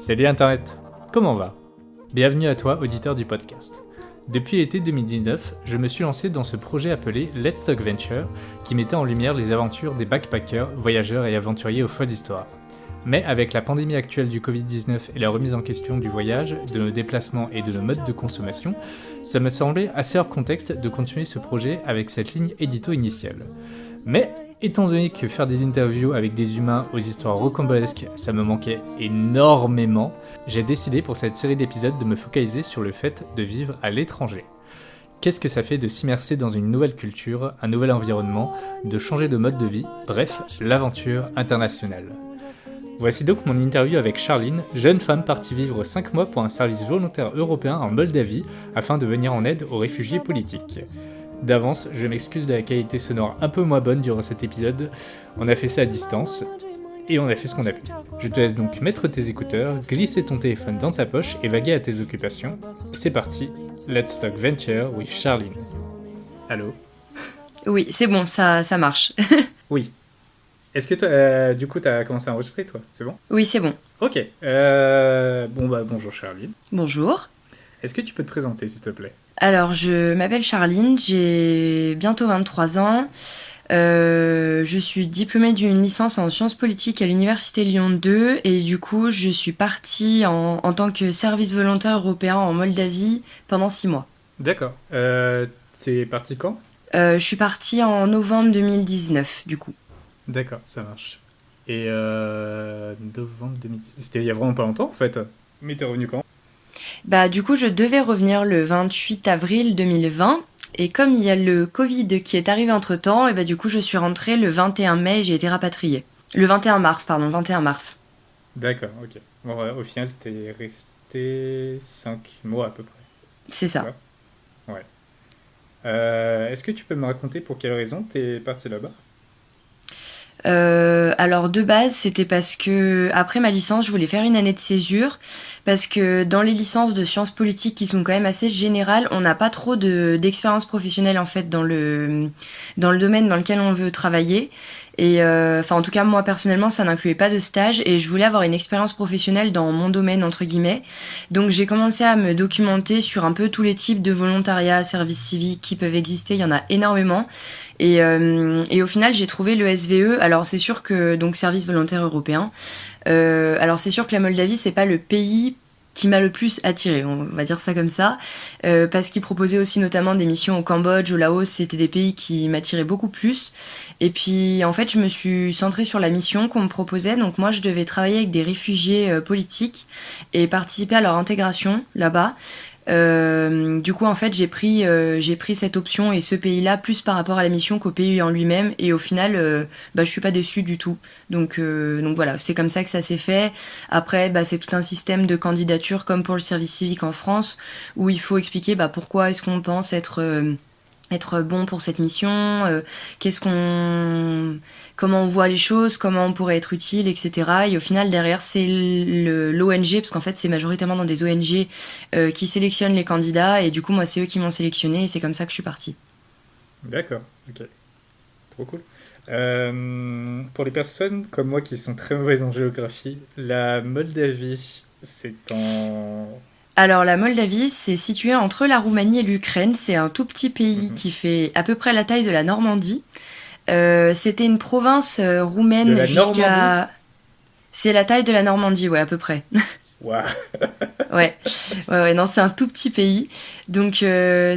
Salut Internet, comment va? Bienvenue à toi, auditeur du podcast. Depuis l'été 2019, je me suis lancé dans ce projet appelé Let's Talk Venture, qui mettait en lumière les aventures des backpackers, voyageurs et aventuriers aux folles histoires. Mais avec la pandémie actuelle du Covid-19 et la remise en question du voyage, de nos déplacements et de nos modes de consommation, ça me semblait assez hors contexte de continuer ce projet avec cette ligne édito initiale. Mais, étant donné que faire des interviews avec des humains aux histoires rocambolesques, ça me manquait énormément, j'ai décidé pour cette série d'épisodes de me focaliser sur le fait de vivre à l'étranger. Qu'est-ce que ça fait de s'immerser dans une nouvelle culture, un nouvel environnement, de changer de mode de vie, bref, l'aventure internationale. Voici donc mon interview avec Charline, jeune femme partie vivre 5 mois pour un service volontaire européen en Moldavie afin de venir en aide aux réfugiés politiques. D'avance, je m'excuse de la qualité sonore un peu moins bonne durant cet épisode, on a fait ça à distance, et on a fait ce qu'on a pu. Je te laisse donc mettre tes écouteurs, glisser ton téléphone dans ta poche et vaguer à tes occupations. Et c'est parti, Let's Talk Venture with Charline. Allô? Oui, c'est bon, ça marche. Oui. Est-ce que toi, du coup, t'as commencé à enregistrer, toi? C'est bon? Oui, c'est bon. Ok. Bonjour Charline. Bonjour. Est-ce que tu peux te présenter, s'il te plaît? Alors, je m'appelle Charline, j'ai bientôt 23 ans. Je suis diplômée d'une licence en sciences politiques à l'université Lyon 2 et du coup, je suis partie en tant que service volontaire européen en Moldavie pendant 6 mois. D'accord. T'es parti quand? Je suis partie en novembre 2019, du coup. D'accord, ça marche. Et novembre 2010. C'était il y a vraiment pas longtemps en fait. Mais t'es revenu quand? Bah, du coup, je devais revenir le 28 avril 2020. Et comme il y a le Covid qui est arrivé entre-temps, et bah du coup je suis rentrée le 21 mai et j'ai été rapatriée. Le 21 mars. D'accord, ok. Bon, au final, t'es resté 5 mois à peu près. C'est ça. Ouais. Est-ce que tu peux me raconter pour quelle raison t'es parti là-bas? Alors de base, c'était parce que après ma licence, je voulais faire une année de césure parce que dans les licences de sciences politiques qui sont quand même assez générales, on n'a pas trop d'expérience professionnelle en fait dans le domaine dans lequel on veut travailler. Et en tout cas moi personnellement ça n'incluait pas de stage et je voulais avoir une expérience professionnelle dans mon domaine entre guillemets. Donc j'ai commencé à me documenter sur un peu tous les types de volontariat, services civiques qui peuvent exister, il y en a énormément. Et au final j'ai trouvé le SVE. Alors c'est sûr que donc service volontaire européen. Alors c'est sûr que la Moldavie c'est pas le pays qui m'a le plus attiré, on va dire ça comme ça, parce qu'il proposait aussi notamment des missions au Cambodge, au Laos, c'était des pays qui m'attiraient beaucoup plus. Et puis en fait je me suis centrée sur la mission qu'on me proposait, donc moi je devais travailler avec des réfugiés politiques et participer à leur intégration là-bas. Du coup en fait j'ai pris cette option et ce pays-là plus par rapport à la mission qu'au pays en lui-même et au final je suis pas déçue du tout. Donc voilà, c'est comme ça que ça s'est fait. Après c'est tout un système de candidature comme pour le service civique en France où il faut expliquer pourquoi est-ce qu'on pense être bon pour cette mission, comment on voit les choses, comment on pourrait être utile, etc. Et au final, derrière, c'est l'ONG, parce qu'en fait, c'est majoritairement dans des ONG qui sélectionnent les candidats, et du coup, moi, c'est eux qui m'ont sélectionné, et c'est comme ça que je suis partie. D'accord, ok. Trop cool. Pour les personnes comme moi qui sont très mauvaises en géographie, la Moldavie, c'est en... Alors la Moldavie, c'est situé entre la Roumanie et l'Ukraine. C'est un tout petit pays qui fait à peu près la taille de la Normandie. C'était une province roumaine De la jusqu'à... Normandie? C'est la taille de la Normandie, ouais, à peu près. Waouh. Ouais, non, c'est un tout petit pays. Donc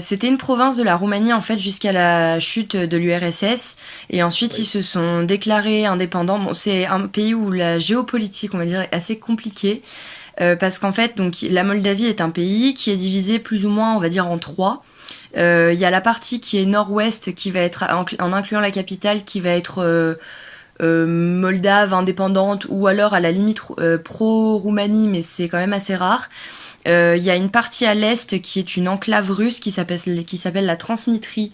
c'était une province de la Roumanie en fait jusqu'à la chute de l'URSS. Et ensuite Oui. ils se sont déclarés indépendants. Bon, c'est un pays où la géopolitique, on va dire, est assez compliquée. Parce qu'en fait, donc la Moldavie est un pays qui est divisé plus ou moins, on va dire, en trois. Il y a la partie qui est nord-ouest, qui va être, en incluant la capitale, qui va être moldave, indépendante, ou alors à la limite pro-Roumanie, mais c'est quand même assez rare. Il y a une partie à l'est qui est une enclave russe qui s'appelle la Transnistrie,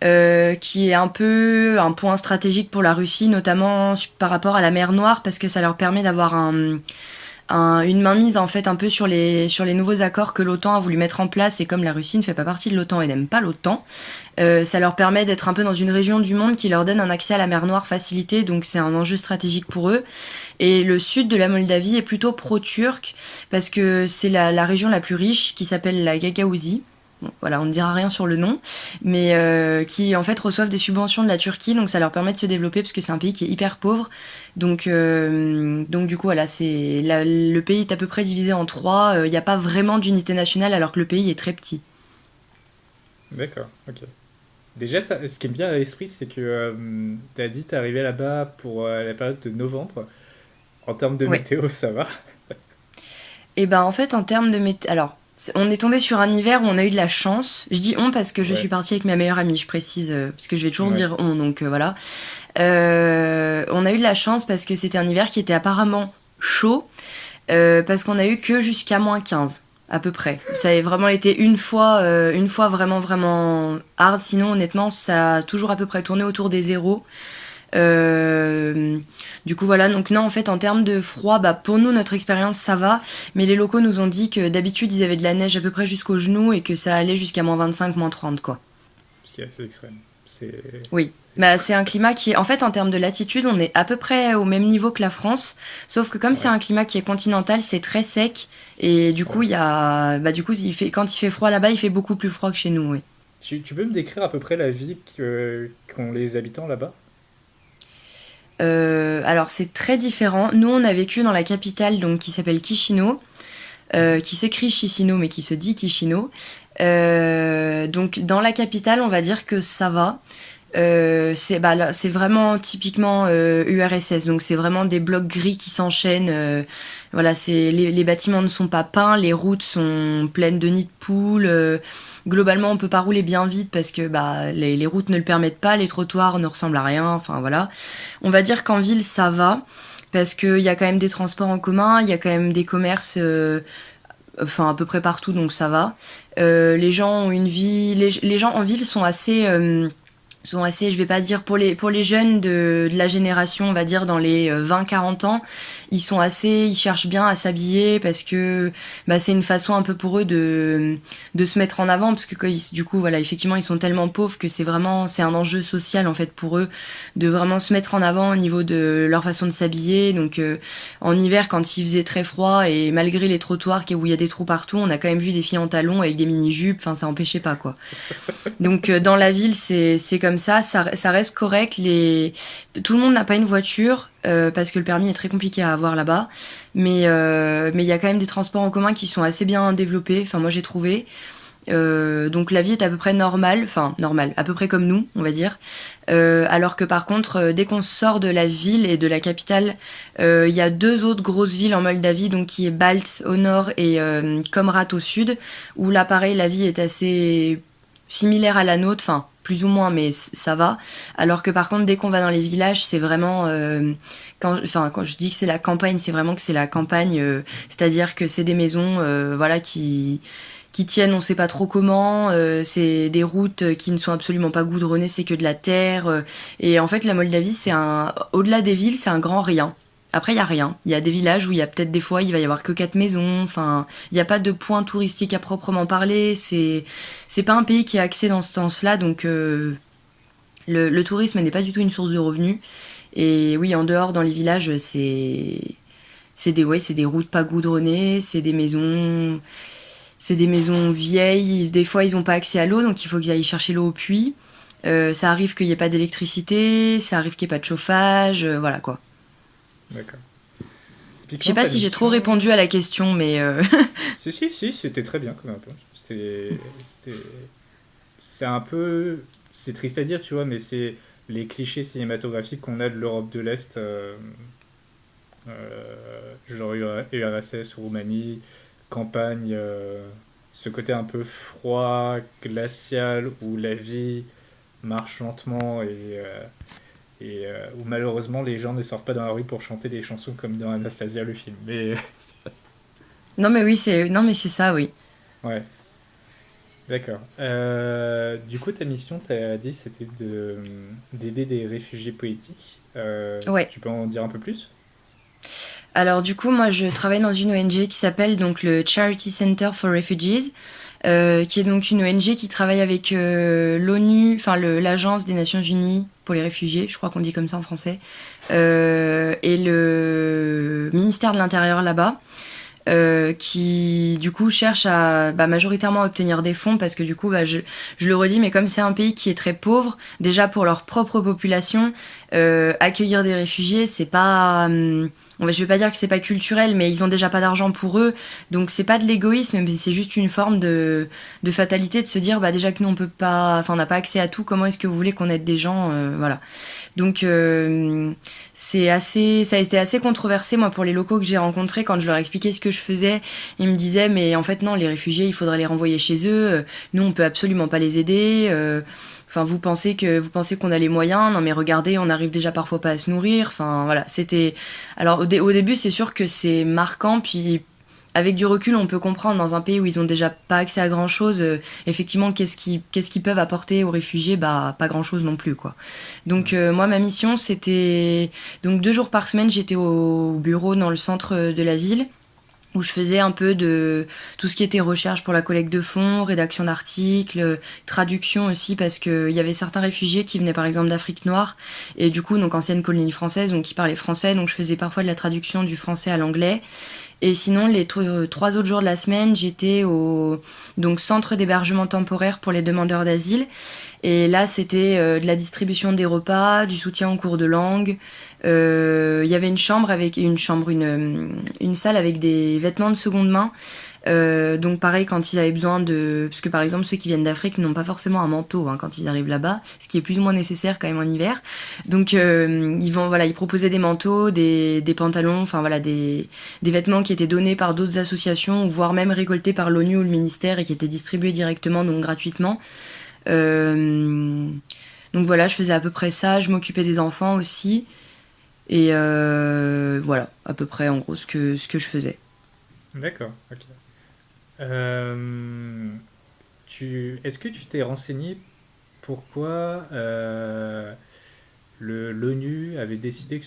qui est un peu un point stratégique pour la Russie, notamment par rapport à la mer Noire, parce que ça leur permet d'avoir une mainmise en fait un peu sur les nouveaux accords que l'OTAN a voulu mettre en place, et comme la Russie ne fait pas partie de l'OTAN et n'aime pas l'OTAN, ça leur permet d'être un peu dans une région du monde qui leur donne un accès à la mer Noire facilité, donc c'est un enjeu stratégique pour eux. Et le sud de la Moldavie est plutôt pro-turc parce que c'est la région la plus riche, qui s'appelle la Gagaouzie. Bon, voilà, on ne dira rien sur le nom, mais qui en fait reçoivent des subventions de la Turquie, donc ça leur permet de se développer parce que c'est un pays qui est hyper pauvre. Donc du coup voilà, le pays est à peu près divisé en trois. Il n'y a pas vraiment d'unité nationale alors que le pays est très petit. D'accord, ok. Déjà, ça, ce qui me vient à l'esprit, c'est que tu as dit t'es arrivé là-bas pour la période de novembre. En termes de Ouais. météo, ça va. Et ben en fait en termes de alors on est tombé sur un hiver où on a eu de la chance. Je dis on parce que je suis Ouais, partie avec ma meilleure amie, je précise, parce que je vais toujours ouais. dire on, donc voilà. On a eu de la chance parce que c'était un hiver qui était apparemment chaud, parce qu'on a eu que jusqu'à -15 à peu près. Ça a vraiment été une fois vraiment vraiment hard. Sinon honnêtement ça a toujours à peu près tourné autour des zéros. Euh, du coup voilà, donc non en fait en termes de froid, bah pour nous notre expérience ça va, mais les locaux nous ont dit que d'habitude ils avaient de la neige à peu près jusqu'aux genoux et que ça allait jusqu'à -25, -30 quoi. Ce qui est assez extrême. Oui. C'est Bah, fou. c'est un climat qui est, en fait, en termes de latitude, on est à peu près au même niveau que la France, sauf que comme c'est Ouais, un climat qui est continental, c'est très sec, et du coup, ouais. bah, du coup, quand il fait froid là-bas, il fait beaucoup plus froid que chez nous, oui. Tu peux me décrire à peu près la vie qu'ont les habitants là-bas? Alors, c'est très différent. Nous, on a vécu dans la capitale, donc, qui s'appelle Chisinau, Mhm. qui s'écrit Chisinau, mais qui se dit Chisinau. Donc, dans la capitale, on va dire que ça va. C'est vraiment typiquement URSS, donc c'est vraiment des blocs gris qui s'enchaînent. Voilà, les bâtiments ne sont pas peints, les routes sont pleines de nids de poules. Globalement, on peut pas rouler bien vite parce que bah les routes ne le permettent pas, les trottoirs ne ressemblent à rien. Enfin voilà, on va dire qu'en ville ça va parce qu'il y a quand même des transports en commun, il y a quand même des commerces. Enfin à peu près partout, donc ça va. Les gens ont une vie, les gens en ville sont assez, je vais pas dire pour les jeunes de la génération, on va dire dans les 20-40 ans, ils cherchent bien à s'habiller parce que bah, c'est une façon un peu pour eux de se mettre en avant parce que du coup voilà, effectivement, ils sont tellement pauvres que c'est un enjeu social en fait pour eux de vraiment se mettre en avant au niveau de leur façon de s'habiller. Donc en hiver quand il faisait très froid et malgré les trottoirs où il y a des trous partout, on a quand même vu des filles en talons avec des mini-jupes, enfin ça empêchait pas quoi. Donc dans la ville, c'est comme ça reste correct. Tout le monde n'a pas une voiture parce que le permis est très compliqué à avoir là-bas, mais il y a quand même des transports en commun qui sont assez bien développés. Enfin moi j'ai trouvé. Donc la vie est à peu près normale, enfin normale, à peu près comme nous, on va dire. Alors que par contre, dès qu'on sort de la ville et de la capitale, il y a deux autres grosses villes en Moldavie, donc qui est Balt au nord et Comrat au sud, où là pareil la vie est assez similaire à la nôtre, enfin plus ou moins, mais ça va. Alors que par contre, dès qu'on va dans les villages, c'est vraiment quand je dis que c'est la campagne, c'est vraiment que c'est la campagne, c'est-à-dire que c'est des maisons, voilà, qui tiennent, on sait pas trop comment. C'est des routes qui ne sont absolument pas goudronnées, c'est que de la terre. Et en fait, la Moldavie, au-delà des villes, c'est un grand rien. Après, il y a rien. Il y a des villages où il y a peut-être des fois, il va y avoir que 4 maisons. Enfin, il n'y a pas de point touristique à proprement parler. C'est pas un pays qui est axé dans ce sens-là, donc le tourisme n'est pas du tout une source de revenus. Et oui, en dehors, dans les villages, c'est des routes pas goudronnées, c'est des maisons vieilles. Des fois, ils n'ont pas accès à l'eau, donc il faut qu'ils aillent chercher l'eau au puits. Ça arrive qu'il n'y ait pas d'électricité, ça arrive qu'il n'y ait pas de chauffage, voilà quoi. D'accord. Je sais Typiquement, pas ta si j'ai trop mission. répondu à la question, mais Si, si, si, c'était très bien comme réponse. C'est un peu. C'est triste à dire, tu vois, mais c'est les clichés cinématographiques qu'on a de l'Europe de l'Est, genre URSS, Roumanie, campagne, ce côté un peu froid, glacial, où la vie marche lentement et où malheureusement les gens ne sortent pas dans la rue pour chanter des chansons comme dans Anastasia le film. Mais non mais oui non mais c'est ça oui. ouais, d'accord. Du coup, ta mission, t'as dit, c'était d'aider des réfugiés politiques. Ouais. Tu peux en dire un peu plus? Alors du coup, moi je travaille dans une ONG qui s'appelle donc le Charity Center for Refugees, qui est donc une ONG qui travaille avec l'ONU, enfin l'agence des Nations Unies pour les réfugiés, je crois qu'on dit comme ça en français, et le ministère de l'Intérieur là-bas. Qui du coup cherche à majoritairement obtenir des fonds parce que du coup je le redis, mais comme c'est un pays qui est très pauvre déjà pour leur propre population, accueillir des réfugiés c'est pas je vais pas dire que c'est pas culturel, mais ils ont déjà pas d'argent pour eux, donc c'est pas de l'égoïsme, mais c'est juste une forme de fatalité de se dire déjà que nous on peut pas, enfin on n'a pas accès à tout, comment est-ce que vous voulez qu'on aide des gens, voilà. Donc ça a été assez controversé moi pour les locaux que j'ai rencontrés quand je leur expliquais ce que je faisais. Ils me disaient mais en fait non, les réfugiés il faudrait les renvoyer chez eux. Nous on peut absolument pas les aider. Enfin vous pensez qu'on a les moyens? Non mais regardez, on arrive déjà parfois pas à se nourrir. Enfin voilà, c'était. Alors au début c'est sûr que c'est marquant, puis avec du recul, on peut comprendre dans un pays où ils ont déjà pas accès à grand chose, effectivement, qu'est-ce qu'ils peuvent apporter aux réfugiés? Bah, pas grand chose non plus, quoi. Donc, moi, ma mission, c'était, donc 2 jours par semaine, j'étais au bureau dans le centre de la ville, où je faisais un peu de tout ce qui était recherche pour la collecte de fonds, rédaction d'articles, traduction aussi, parce que il y avait certains réfugiés qui venaient par exemple d'Afrique noire, et du coup, donc ancienne colonie française, donc qui parlaient français, donc je faisais parfois de la traduction du français à l'anglais. Et sinon, les 3 autres jours de la semaine, j'étais au donc centre d'hébergement temporaire pour les demandeurs d'asile. Et là, c'était de la distribution des repas, du soutien en cours de langue. Il y avait une salle avec des vêtements de seconde main. Donc pareil, quand ils avaient besoin de... Parce que par exemple, ceux qui viennent d'Afrique n'ont pas forcément un manteau quand ils arrivent là-bas, ce qui est plus ou moins nécessaire quand même en hiver. Donc ils proposaient des manteaux, des pantalons, enfin voilà, des vêtements qui étaient donnés par d'autres associations, ou voire même récoltés par l'ONU ou le ministère et qui étaient distribués directement, donc gratuitement. Donc voilà, je faisais à peu près ça, je m'occupais des enfants aussi. Et voilà, à peu près en gros ce que je faisais. D'accord, ok. Est-ce que tu t'es renseigné pourquoi l'ONU avait décidé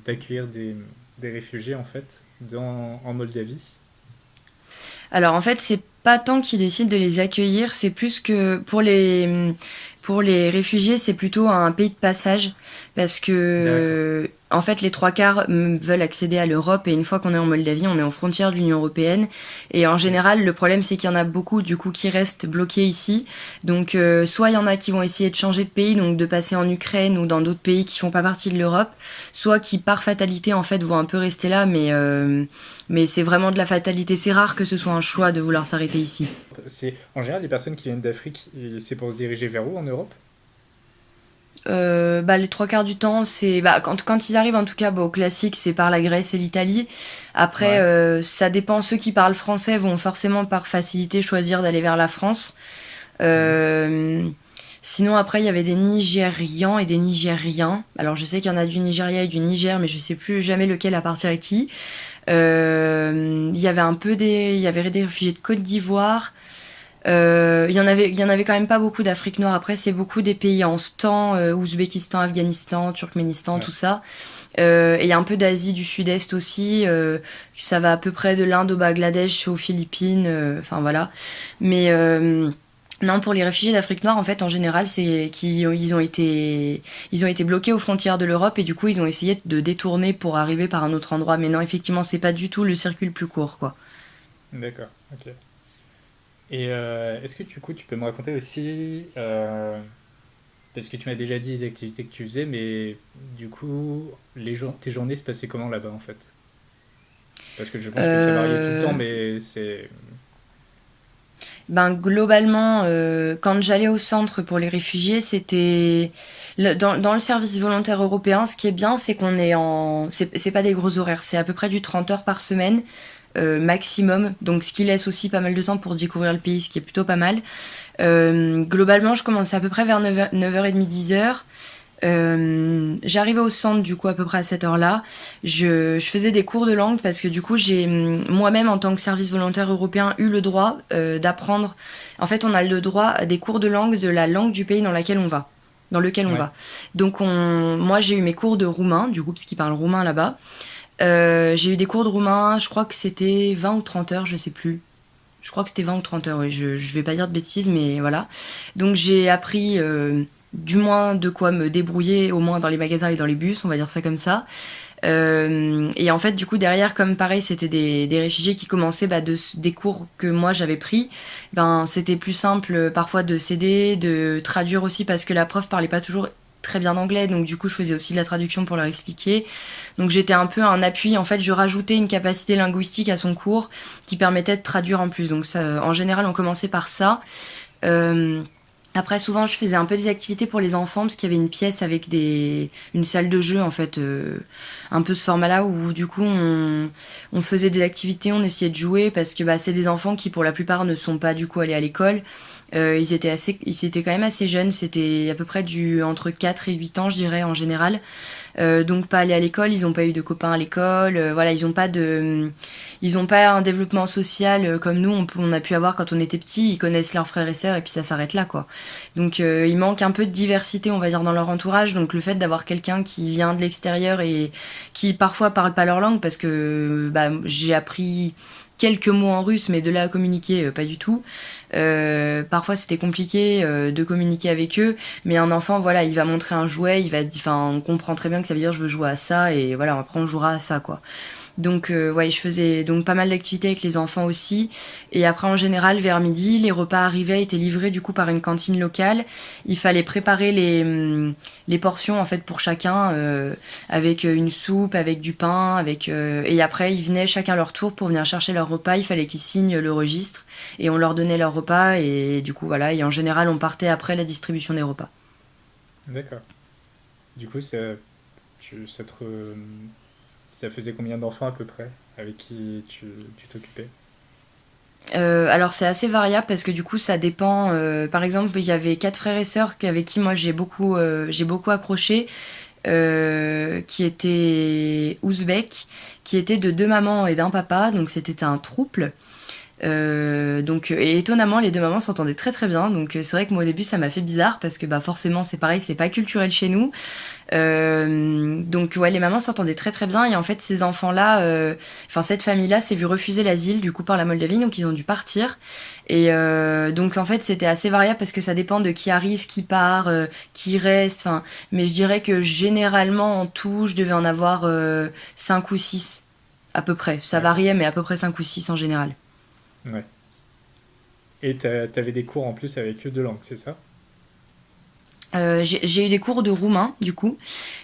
d'accueillir des réfugiés en fait en Moldavie? Alors en fait, c'est pas tant qu'ils décident de les accueillir, c'est plus que pour les réfugiés, c'est plutôt un pays de passage parce D'accord. que en fait, les 3 quarts veulent accéder à l'Europe, et une fois qu'on est en Moldavie, on est en frontière de l'Union européenne. Et en Oui. général, le problème, c'est qu'il y en a beaucoup du coup qui restent bloqués ici. Donc soit il y en a qui vont essayer de changer de pays, donc de passer en Ukraine ou dans d'autres pays qui font pas partie de l'Europe, soit qui par fatalité en fait vont un peu rester là, mais c'est vraiment de la fatalité. C'est rare que ce soit un choix de vouloir s'arrêter ici. En général, les personnes qui viennent d'Afrique, c'est pour se diriger vers où en Europe? Les 3 quarts du temps, c'est quand ils arrivent en tout cas, au classique, c'est par la Grèce et l'Italie. Après, Ouais. ça dépend. Ceux qui parlent français vont forcément par facilité choisir d'aller vers la France. Mhm. Euh, Sinon, après, il y avait des Nigérians et des Nigériens. Alors, je sais qu'il y en a du Nigeria et du Niger, mais je sais plus jamais lequel appartient à qui. Il y avait des réfugiés de Côte d'Ivoire. Il y en avait quand même pas beaucoup d'Afrique noire. Après, c'est beaucoup des pays en stan, Ouzbékistan, Afghanistan, Turkménistan, Ouais. tout ça. Et il y a un peu d'Asie du Sud-Est aussi. Ça va à peu près de l'Inde au Bangladesh, aux Philippines. Enfin voilà. Mais non, pour les réfugiés d'Afrique noire, en fait, en général, c'est ils ont été bloqués aux frontières de l'Europe, et du coup, ils ont essayé de détourner pour arriver par un autre endroit. Mais non, effectivement, c'est pas du tout le circuit le plus court, quoi. D'accord, ok. Et est-ce que du coup tu peux me raconter aussi, parce que tu m'as déjà dit les activités que tu faisais, mais du coup tes journées se passaient comment là-bas en fait? Parce que je pense que ça variait tout le temps, Euh, mais c'est... Globalement, quand j'allais au centre pour les réfugiés, c'était dans le service volontaire européen. Ce qui est bien, c'est qu'on est en, c'est pas des gros horaires, c'est à peu près du 30 heures par semaine maximum. Donc, ce qui laisse aussi pas mal de temps pour découvrir le pays, ce qui est plutôt pas mal. Globalement, je commençais à peu près vers 9h30, 10h. J'arrivais au centre du coup à peu près à cette heure-là. Je faisais des cours de langue parce que du coup j'ai moi-même en tant que service volontaire européen eu le droit d'apprendre. En fait, on a le droit à des cours de langue de la langue du pays dans lequel on Ouais, va. Donc moi j'ai eu mes cours de roumain du coup parce qu'ils parlent roumain là-bas. J'ai eu des cours de roumain, je crois que c'était 20 ou 30 heures, je sais plus. Je crois que c'était 20 ou 30 heures, oui, je vais pas dire de bêtises, mais voilà. Donc j'ai appris du moins de quoi me débrouiller, au moins dans les magasins et dans les bus, on va dire ça comme ça. Et en fait, du coup, derrière, comme pareil, c'était des réfugiés qui commençaient des cours que moi j'avais pris. Ben, c'était plus simple parfois de s'aider, de traduire aussi parce que la prof parlait pas toujours très bien anglais, donc du coup je faisais aussi de la traduction pour leur expliquer. Donc j'étais un peu un appui, en fait je rajoutais une capacité linguistique à son cours qui permettait de traduire en plus. Donc ça, en général on commençait par ça. Euh, Après, souvent, je faisais un peu des activités pour les enfants parce qu'il y avait une pièce avec une salle de jeu, en fait, un peu ce format-là où, du coup, on faisait des activités, on essayait de jouer parce que c'est des enfants qui, pour la plupart, ne sont pas, du coup, allés à l'école. Ils étaient quand même assez jeunes, c'était à peu près entre 4 et 8 ans, je dirais, en général. Donc pas aller à l'école, ils ont pas eu de copains à l'école, voilà, ils ont pas un développement social comme nous on a pu avoir quand on était petit. Ils connaissent leurs frères et sœurs et puis ça s'arrête là quoi. Donc il manque un peu de diversité on va dire dans leur entourage. Donc le fait d'avoir quelqu'un qui vient de l'extérieur et qui parfois parle pas leur langue parce que j'ai appris quelques mots en russe, mais de là à communiquer, pas du tout. Parfois, c'était compliqué de communiquer avec eux, mais un enfant, voilà, il va montrer un jouet, on comprend très bien que ça veut dire je veux jouer à ça, et voilà, après on jouera à ça, quoi. Donc, ouais, je faisais donc pas mal d'activités avec les enfants aussi. Et après, en général, vers midi, les repas arrivaient, étaient livrés du coup par une cantine locale. Il fallait préparer les portions en fait pour chacun, avec une soupe, avec du pain, et après ils venaient chacun leur tour pour venir chercher leur repas. Il fallait qu'ils signent le registre et on leur donnait leur repas. Et du coup, voilà. Et en général, on partait après la distribution des repas. D'accord. Du coup, ça te ça faisait combien d'enfants à peu près avec qui tu t'occupais? Alors c'est assez variable parce que du coup ça dépend. Par exemple, il y avait quatre frères et sœurs avec qui moi j'ai beaucoup accroché, qui étaient ouzbeks, qui étaient de deux mamans et d'un papa, donc c'était un trouble. Et étonnamment les deux mamans s'entendaient très très bien. Donc c'est vrai que moi au début ça m'a fait bizarre parce que forcément c'est pareil, c'est pas culturel chez nous. Donc ouais, les mamans s'entendaient très très bien et en fait ces enfants-là, cette famille-là s'est vue refuser l'asile du coup par la Moldavie, donc ils ont dû partir. Et donc en fait c'était assez variable parce que ça dépend de qui arrive, qui part, qui reste. Enfin, mais je dirais que généralement en tout, je devais en avoir 5 ou 6 à peu près. Ça D'accord. variait, mais à peu près 5 ou 6 en général. Ouais. Et t'avais des cours en plus avec eux de langue, c'est ça? J'ai eu des cours de roumain du coup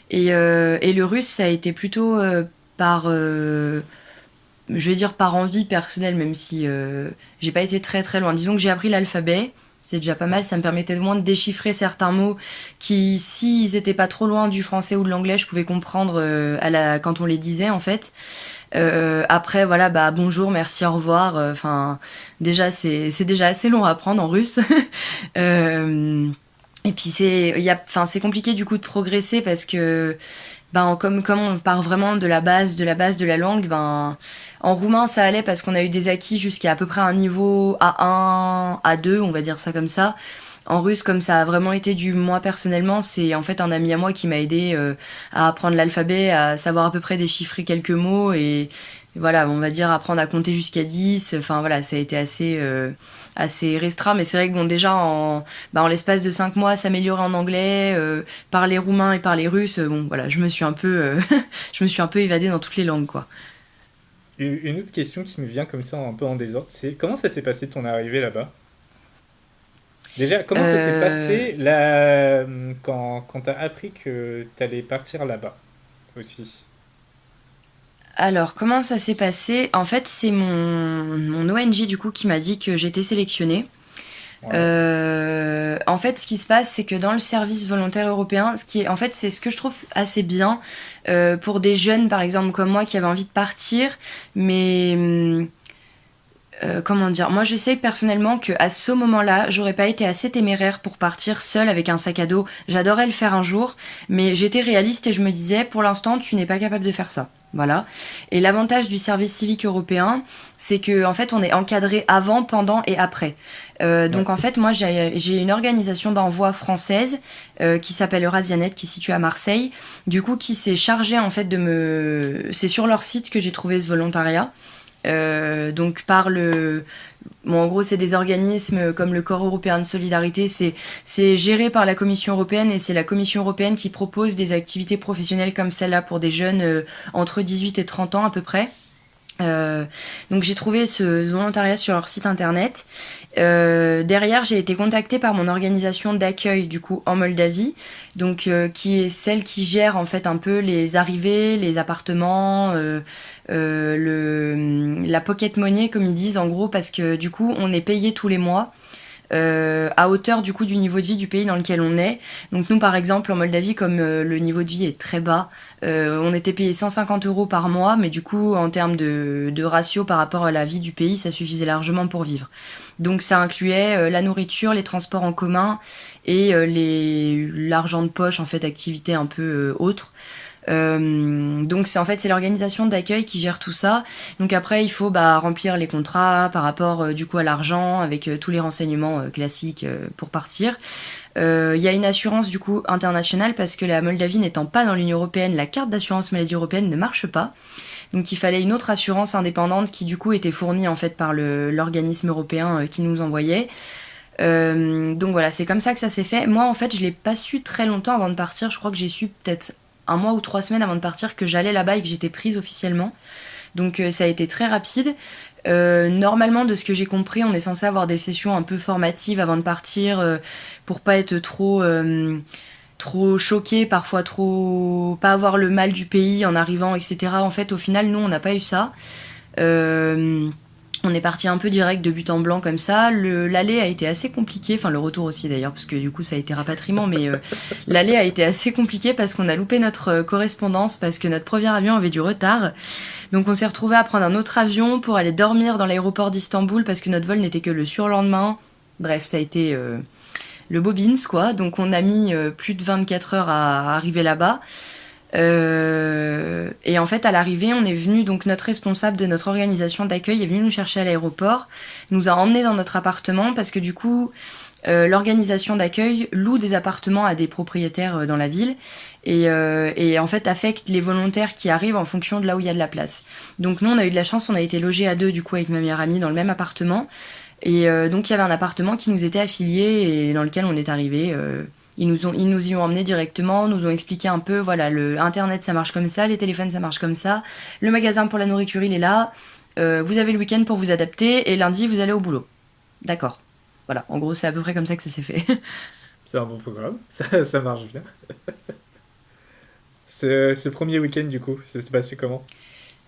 et le russe ça a été plutôt je vais dire par envie personnelle même si j'ai pas été très très loin. Disons que j'ai appris l'alphabet, c'est déjà pas mal, ça me permettait au moins de déchiffrer certains mots qui s'ils étaient pas trop loin du français ou de l'anglais je pouvais comprendre quand on les disait en fait. Après voilà bonjour, merci, au revoir, déjà c'est déjà assez long à apprendre en russe. euh, et puis c'est compliqué du coup de progresser parce que comme on part vraiment de la langue, en roumain ça allait parce qu'on a eu des acquis jusqu'à à peu près un niveau A1, A2, on va dire ça comme ça. En russe, comme ça a vraiment été du moi personnellement, c'est en fait un ami à moi qui m'a aidé à apprendre l'alphabet, à savoir à peu près déchiffrer quelques mots et voilà, on va dire apprendre à compter jusqu'à 10. Enfin voilà, ça a été assez restreint, mais c'est vrai que bon déjà en l'espace de 5 mois s'améliorer en anglais, parler roumain et parler russe, bon voilà, je me suis un peu je me suis un peu évadée dans toutes les langues quoi. Une autre question qui me vient comme ça un peu en désordre, c'est comment ça s'est passé ton arrivée là-bas? Déjà, comment ça s'est Euh, passé là, quand t'as appris que t'allais partir là-bas aussi? alors comment ça s'est passé? En fait, c'est mon ONG du coup qui m'a dit que j'étais sélectionnée. Ouais. En fait, ce qui se passe, c'est que dans le service volontaire européen, en fait, c'est ce que je trouve assez bien pour des jeunes, par exemple comme moi, qui avaient envie de partir, mais comment dire, moi je sais personnellement que à ce moment-là, j'aurais pas été assez téméraire pour partir seule avec un sac à dos. J'adorais le faire un jour, mais j'étais réaliste et je me disais, pour l'instant, tu n'es pas capable de faire ça. Voilà. Et l'avantage du service civique européen, c'est que en fait, on est encadré avant, pendant et après. Ouais. Donc en fait, moi j'ai une organisation d'envoi française qui s'appelle Eurasianet, qui est située à Marseille, du coup qui s'est chargée en fait de me... C'est sur leur site que j'ai trouvé ce volontariat. Donc par le... Bon, en gros, c'est des organismes comme le Corps européen de solidarité, c'est géré par la Commission européenne et c'est la Commission européenne qui propose des activités professionnelles comme celle-là pour des jeunes entre 18 et 30 ans à peu près. Euh, donc j'ai trouvé ce volontariat sur leur site internet. Derrière, j'ai été contactée par mon organisation d'accueil du coup en Moldavie, donc qui est celle qui gère en fait un peu les arrivées, les appartements, la pocket money comme ils disent en gros parce que du coup on est payé tous les mois à hauteur du coup du niveau de vie du pays dans lequel on est. Donc nous par exemple en Moldavie comme le niveau de vie est très bas, on était payé 150 euros par mois, mais du coup en termes de ratio par rapport à la vie du pays, ça suffisait largement pour vivre. Donc ça incluait la nourriture, les transports en commun et l'argent de poche en fait, activités un peu autres. Donc c'est en fait c'est l'organisation d'accueil qui gère tout ça. Donc après il faut remplir les contrats par rapport du coup à l'argent avec tous les renseignements classiques pour partir. Il y a une assurance du coup internationale parce que la Moldavie n'étant pas dans l'Union européenne, la carte d'assurance maladie européenne ne marche pas. Donc il fallait une autre assurance indépendante qui du coup était fournie en fait par l'organisme européen qui nous envoyait. Donc voilà, c'est comme ça que ça s'est fait. Moi en fait je l'ai pas su très longtemps avant de partir. Je crois que j'ai su peut-être un mois ou 3 semaines avant de partir que j'allais là-bas et que j'étais prise officiellement. Donc ça a été très rapide. Normalement, de ce que j'ai compris, on est censé avoir des sessions un peu formatives avant de partir pour pas être trop choqué, parfois trop pas avoir le mal du pays en arrivant, etc. En fait, au final, nous, on n'a pas eu ça. Euh, on est parti un peu direct de but en blanc comme ça. L'aller a été assez compliqué, enfin le retour aussi d'ailleurs, parce que du coup ça a été rapatriement, mais l'aller a été assez compliqué parce qu'on a loupé notre correspondance, parce que notre premier avion avait du retard. Donc on s'est retrouvé à prendre un autre avion pour aller dormir dans l'aéroport d'Istanbul parce que notre vol n'était que le surlendemain. Bref, ça a été le bobins quoi. Donc on a mis plus de 24 heures à arriver là-bas. Et en fait, à l'arrivée, on est venu, donc notre responsable de notre organisation d'accueil est venu nous chercher à l'aéroport, nous a emmenés dans notre appartement parce que du coup, l'organisation d'accueil loue des appartements à des propriétaires dans la ville et en fait affecte les volontaires qui arrivent en fonction de là où il y a de la place. Donc nous, on a eu de la chance, on a été logés à deux du coup avec ma meilleure amie dans le même appartement. Et donc il y avait un appartement qui nous était affilié et dans lequel on est arrivé. Ils nous y ont emmenés directement, nous ont expliqué un peu, voilà, le internet ça marche comme ça, les téléphones ça marche comme ça, le magasin pour la nourriture il est là, vous avez le week-end pour vous adapter et lundi vous allez au boulot. D'accord. Voilà, en gros c'est à peu près comme ça que ça s'est fait. C'est un bon programme, ça marche bien. Ce premier week-end, du coup, ça s'est passé comment?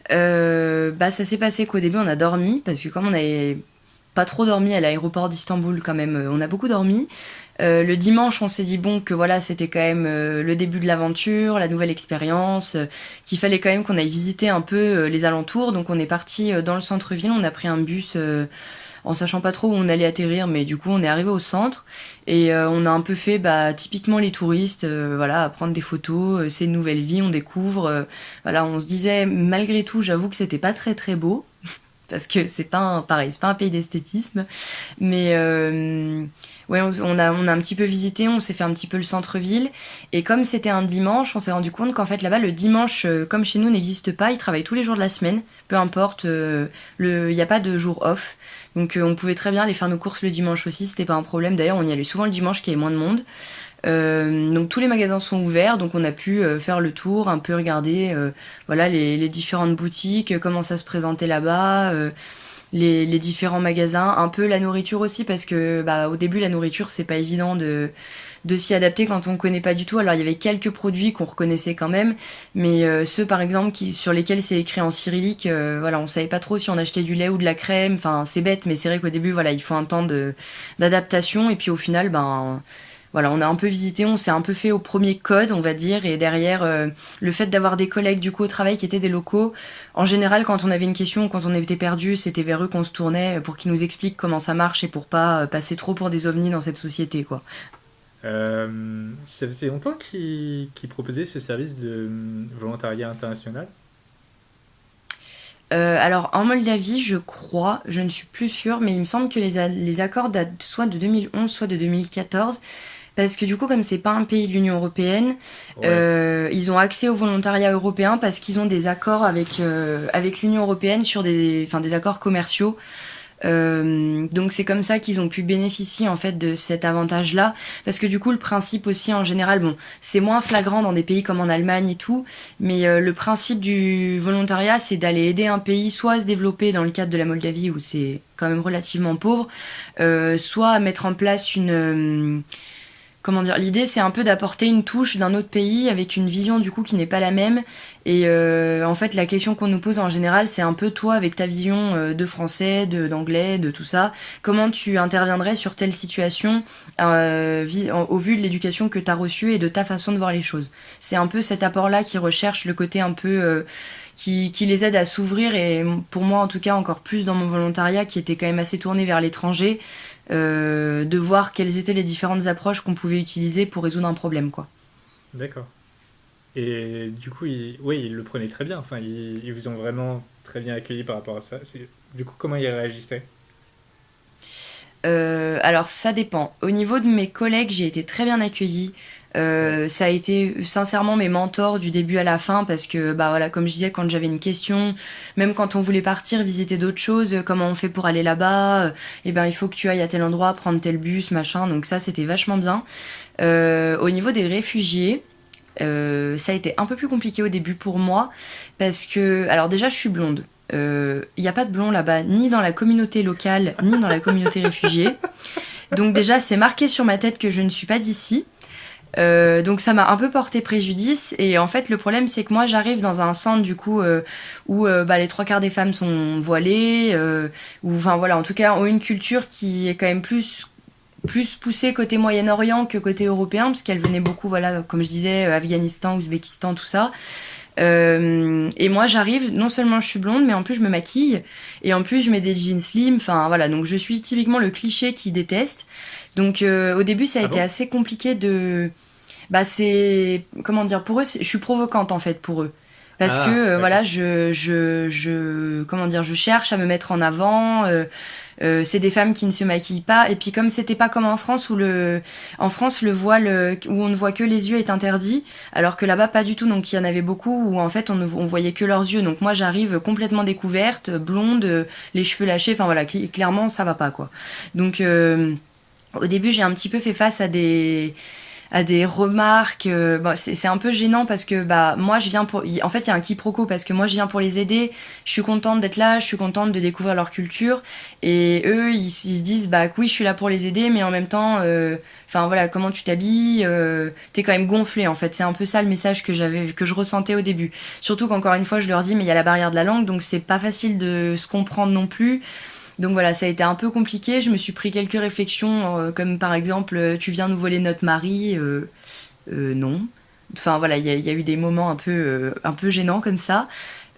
Ça s'est passé qu'au début on a dormi parce que comme on avait pas trop dormi à l'aéroport d'Istanbul quand même, on a beaucoup dormi. Le dimanche, on s'est dit bon que voilà, c'était quand même le début de l'aventure, la nouvelle expérience, qu'il fallait quand même qu'on aille visiter un peu les alentours. Donc on est parti dans le centre-ville, on a pris un bus en sachant pas trop où on allait atterrir, mais du coup on est arrivé au centre et on a un peu fait typiquement les touristes, voilà, à prendre des photos, c'est une nouvelle vie, on découvre. Voilà, on se disait malgré tout, j'avoue que c'était pas très très beau parce que c'est pas pareil, c'est pas un pays d'esthétisme, mais ouais, on a un petit peu visité, on s'est fait un petit peu le centre-ville, et comme c'était un dimanche, on s'est rendu compte qu'en fait là-bas le dimanche, comme chez nous, n'existe pas, ils travaillent tous les jours de la semaine, peu importe, il n'y a pas de jour off, donc on pouvait très bien aller faire nos courses le dimanche aussi, c'était pas un problème. D'ailleurs, on y allait souvent le dimanche, qu'il y avait moins de monde. Donc tous les magasins sont ouverts, donc on a pu faire le tour, un peu regarder voilà les différentes boutiques, comment ça se présentait là-bas, les différents magasins, un peu la nourriture aussi parce que au début la nourriture c'est pas évident de s'y adapter quand on connaît pas du tout. Alors il y avait quelques produits qu'on reconnaissait quand même, mais ceux par exemple sur lesquels c'est écrit en cyrillique, voilà, on savait pas trop si on achetait du lait ou de la crème. Enfin c'est bête, mais c'est vrai qu'au début voilà il faut un temps de d'adaptation et puis au final voilà, on a un peu visité, on s'est un peu fait au premier code, on va dire, et derrière, le fait d'avoir des collègues du coup au travail qui étaient des locaux, en général, quand on avait une question, quand on était perdu, c'était vers eux qu'on se tournait pour qu'ils nous expliquent comment ça marche et pour pas passer trop pour des ovnis dans cette société, quoi. Ça faisait longtemps qu'ils proposaient ce service de volontariat international? Alors en Moldavie, je crois, je ne suis plus sûre, mais il me semble que les accords datent soit de 2011, soit de 2014. Parce que du coup, comme c'est pas un pays de l'Union européenne, Ouais. ils ont accès au volontariat européen parce qu'ils ont des accords avec l'Union européenne sur des accords commerciaux. Donc c'est comme ça qu'ils ont pu bénéficier en fait de cet avantage-là, parce que du coup le principe aussi en général, bon, c'est moins flagrant dans des pays comme en Allemagne et tout, mais le principe du volontariat, c'est d'aller aider un pays soit à se développer dans le cadre de la Moldavie où c'est quand même relativement pauvre, soit à mettre en place comment dire, l'idée c'est un peu d'apporter une touche d'un autre pays avec une vision du coup qui n'est pas la même. Et en fait la question qu'on nous pose en général c'est un peu toi avec ta vision de français, d'anglais, de tout ça, comment tu interviendrais sur telle situation au vu de l'éducation que tu as reçue et de ta façon de voir les choses. C'est un peu cet apport là qui recherche le côté un peu qui les aide à s'ouvrir, et pour moi en tout cas encore plus dans mon volontariat qui était quand même assez tourné vers l'étranger, de voir quelles étaient les différentes approches qu'on pouvait utiliser pour résoudre un problème, quoi. D'accord. Et du coup, oui, ils le prenaient très bien. Enfin, ils vous ont vraiment très bien accueilli par rapport à ça. Du coup, comment ils réagissaient? Alors ça dépend. Au niveau de mes collègues, j'ai été très bien accueillie. Ouais. Ça a été sincèrement mes mentors du début à la fin, parce que bah voilà, comme je disais, quand j'avais une question, même quand on voulait partir visiter d'autres choses, comment on fait pour aller là-bas, eh ben il faut que tu ailles à tel endroit, prendre tel bus, machin. Donc ça c'était vachement bien. Au niveau des réfugiés, ça a été un peu plus compliqué au début pour moi, parce que, alors déjà, je suis blonde. Il n'y a pas de blond là-bas, ni dans la communauté locale, ni dans la communauté réfugiée. Donc déjà, c'est marqué sur ma tête que je ne suis pas d'ici. Donc ça m'a un peu porté préjudice. Et en fait, le problème, c'est que moi, j'arrive dans un centre du coup où bah, les trois quarts des femmes sont voilées, ou enfin voilà, en tout cas, ont une culture qui est quand même plus poussée côté Moyen-Orient que côté européen, parce qu'elle venait beaucoup, voilà, comme je disais, Afghanistan, Ouzbékistan, tout ça. Et moi, j'arrive, non seulement je suis blonde, mais en plus je me maquille, et en plus je mets des jeans slim, enfin voilà, donc je suis typiquement le cliché qui déteste. Donc au début, ça a Ah été bon? assez compliqué de... Bah c'est... Comment dire, pour eux, je suis provocante en fait pour eux. Parce que Ah, d'accord. voilà, comment dire, je cherche à me mettre en avant. C'est des femmes qui ne se maquillent pas. Et puis comme c'était pas comme en France en France le voile où on ne voit que les yeux est interdit, alors que là-bas pas du tout. Donc il y en avait beaucoup où en fait on voyait que leurs yeux. Donc moi j'arrive complètement découverte, blonde, les cheveux lâchés. Enfin voilà, clairement ça va pas quoi. Donc au début j'ai un petit peu fait face à des remarques. Bon, c'est un peu gênant parce que bah moi je viens pour. En fait, il y a un quiproquo parce que moi je viens pour les aider. Je suis contente d'être là, je suis contente de découvrir leur culture. Et eux, ils se disent bah oui, je suis là pour les aider, mais en même temps, enfin voilà, comment tu t'habilles, t'es quand même gonflé en fait. C'est un peu ça le message que je ressentais au début. Surtout qu'encore une fois, je leur dis mais il y a la barrière de la langue, donc c'est pas facile de se comprendre non plus. Donc voilà, ça a été un peu compliqué. Je me suis pris quelques réflexions, comme par exemple, tu viens nous voler notre mari. Non. Enfin voilà, il y a eu des moments un peu gênants comme ça.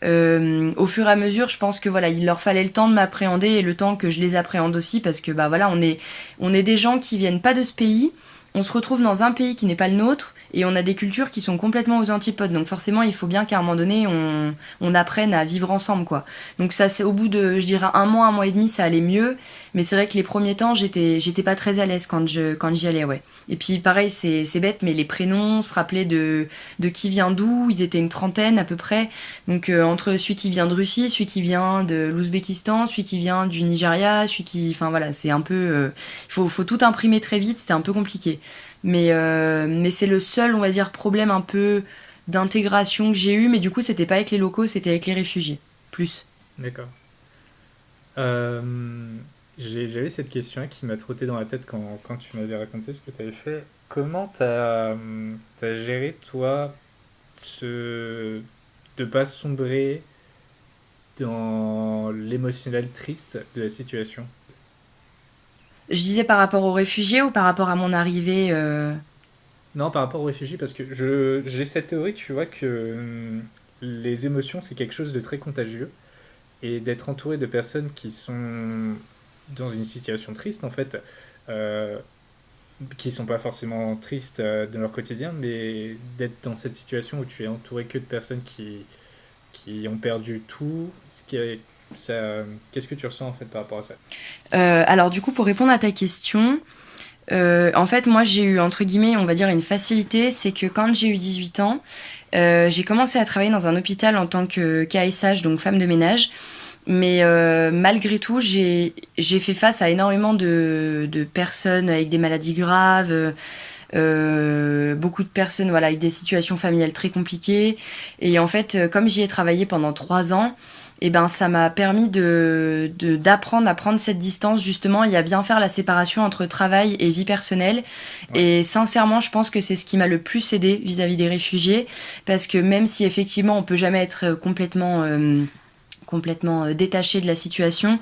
Au fur et à mesure, je pense que voilà, il leur fallait le temps de m'appréhender et le temps que je les appréhende aussi, parce que bah voilà, on est des gens qui viennent pas de ce pays. On se retrouve dans un pays qui n'est pas le nôtre, et on a des cultures qui sont complètement aux antipodes. Donc forcément, il faut bien qu'à un moment donné, on apprenne à vivre ensemble, quoi. Donc ça, c'est au bout de, je dirais, un mois et demi, ça allait mieux. Mais c'est vrai que les premiers temps, j'étais pas très à l'aise quand j'y allais, ouais. Et puis pareil, c'est bête, mais les prénoms, se rappeler de qui vient d'où. Ils étaient une trentaine à peu près. Donc entre celui qui vient de Russie, celui qui vient de l'Ouzbékistan, celui qui vient du Nigeria, celui qui... Enfin voilà, c'est un peu... faut tout imprimer très vite, c'était un peu compliqué. Mais c'est le seul, on va dire, problème un peu d'intégration que j'ai eu. Mais du coup, c'était pas avec les locaux, c'était avec les réfugiés. Plus. D'accord. Euh, J'avais cette question qui m'a trotté dans la tête quand tu m'avais raconté ce que tu avais fait. Comment t'as géré, toi, ce, de pas sombrer dans l'émotionnel triste de la situation? Je disais par rapport aux réfugiés ou par rapport à mon arrivée Non, par rapport aux réfugiés, parce que j'ai cette théorie, tu vois, que les émotions, c'est quelque chose de très contagieux. Et d'être entouré de personnes qui sont dans une situation triste, en fait, euh, qui sont pas forcément tristes dans leur quotidien, mais d'être dans cette situation où tu es entouré que de personnes qui ont perdu tout. Qu'est-ce que tu ressens en fait par rapport à ça? Alors du coup, pour répondre à ta question, en fait, moi, j'ai eu, entre guillemets, on va dire, une facilité, c'est que quand j'ai eu 18 ans, j'ai commencé à travailler dans un hôpital en tant que KSH, donc femme de ménage. Mais malgré tout, j'ai fait face à énormément de personnes avec des maladies graves, beaucoup de personnes voilà, avec des situations familiales très compliquées. Et en fait, comme j'y ai travaillé pendant 3 ans, et ben ça m'a permis d'apprendre à prendre cette distance justement et à bien faire la séparation entre travail et vie personnelle. Ouais. Et sincèrement, je pense que c'est ce qui m'a le plus aidé vis-à-vis des réfugiés, parce que même si effectivement on peut jamais être complètement détaché de la situation,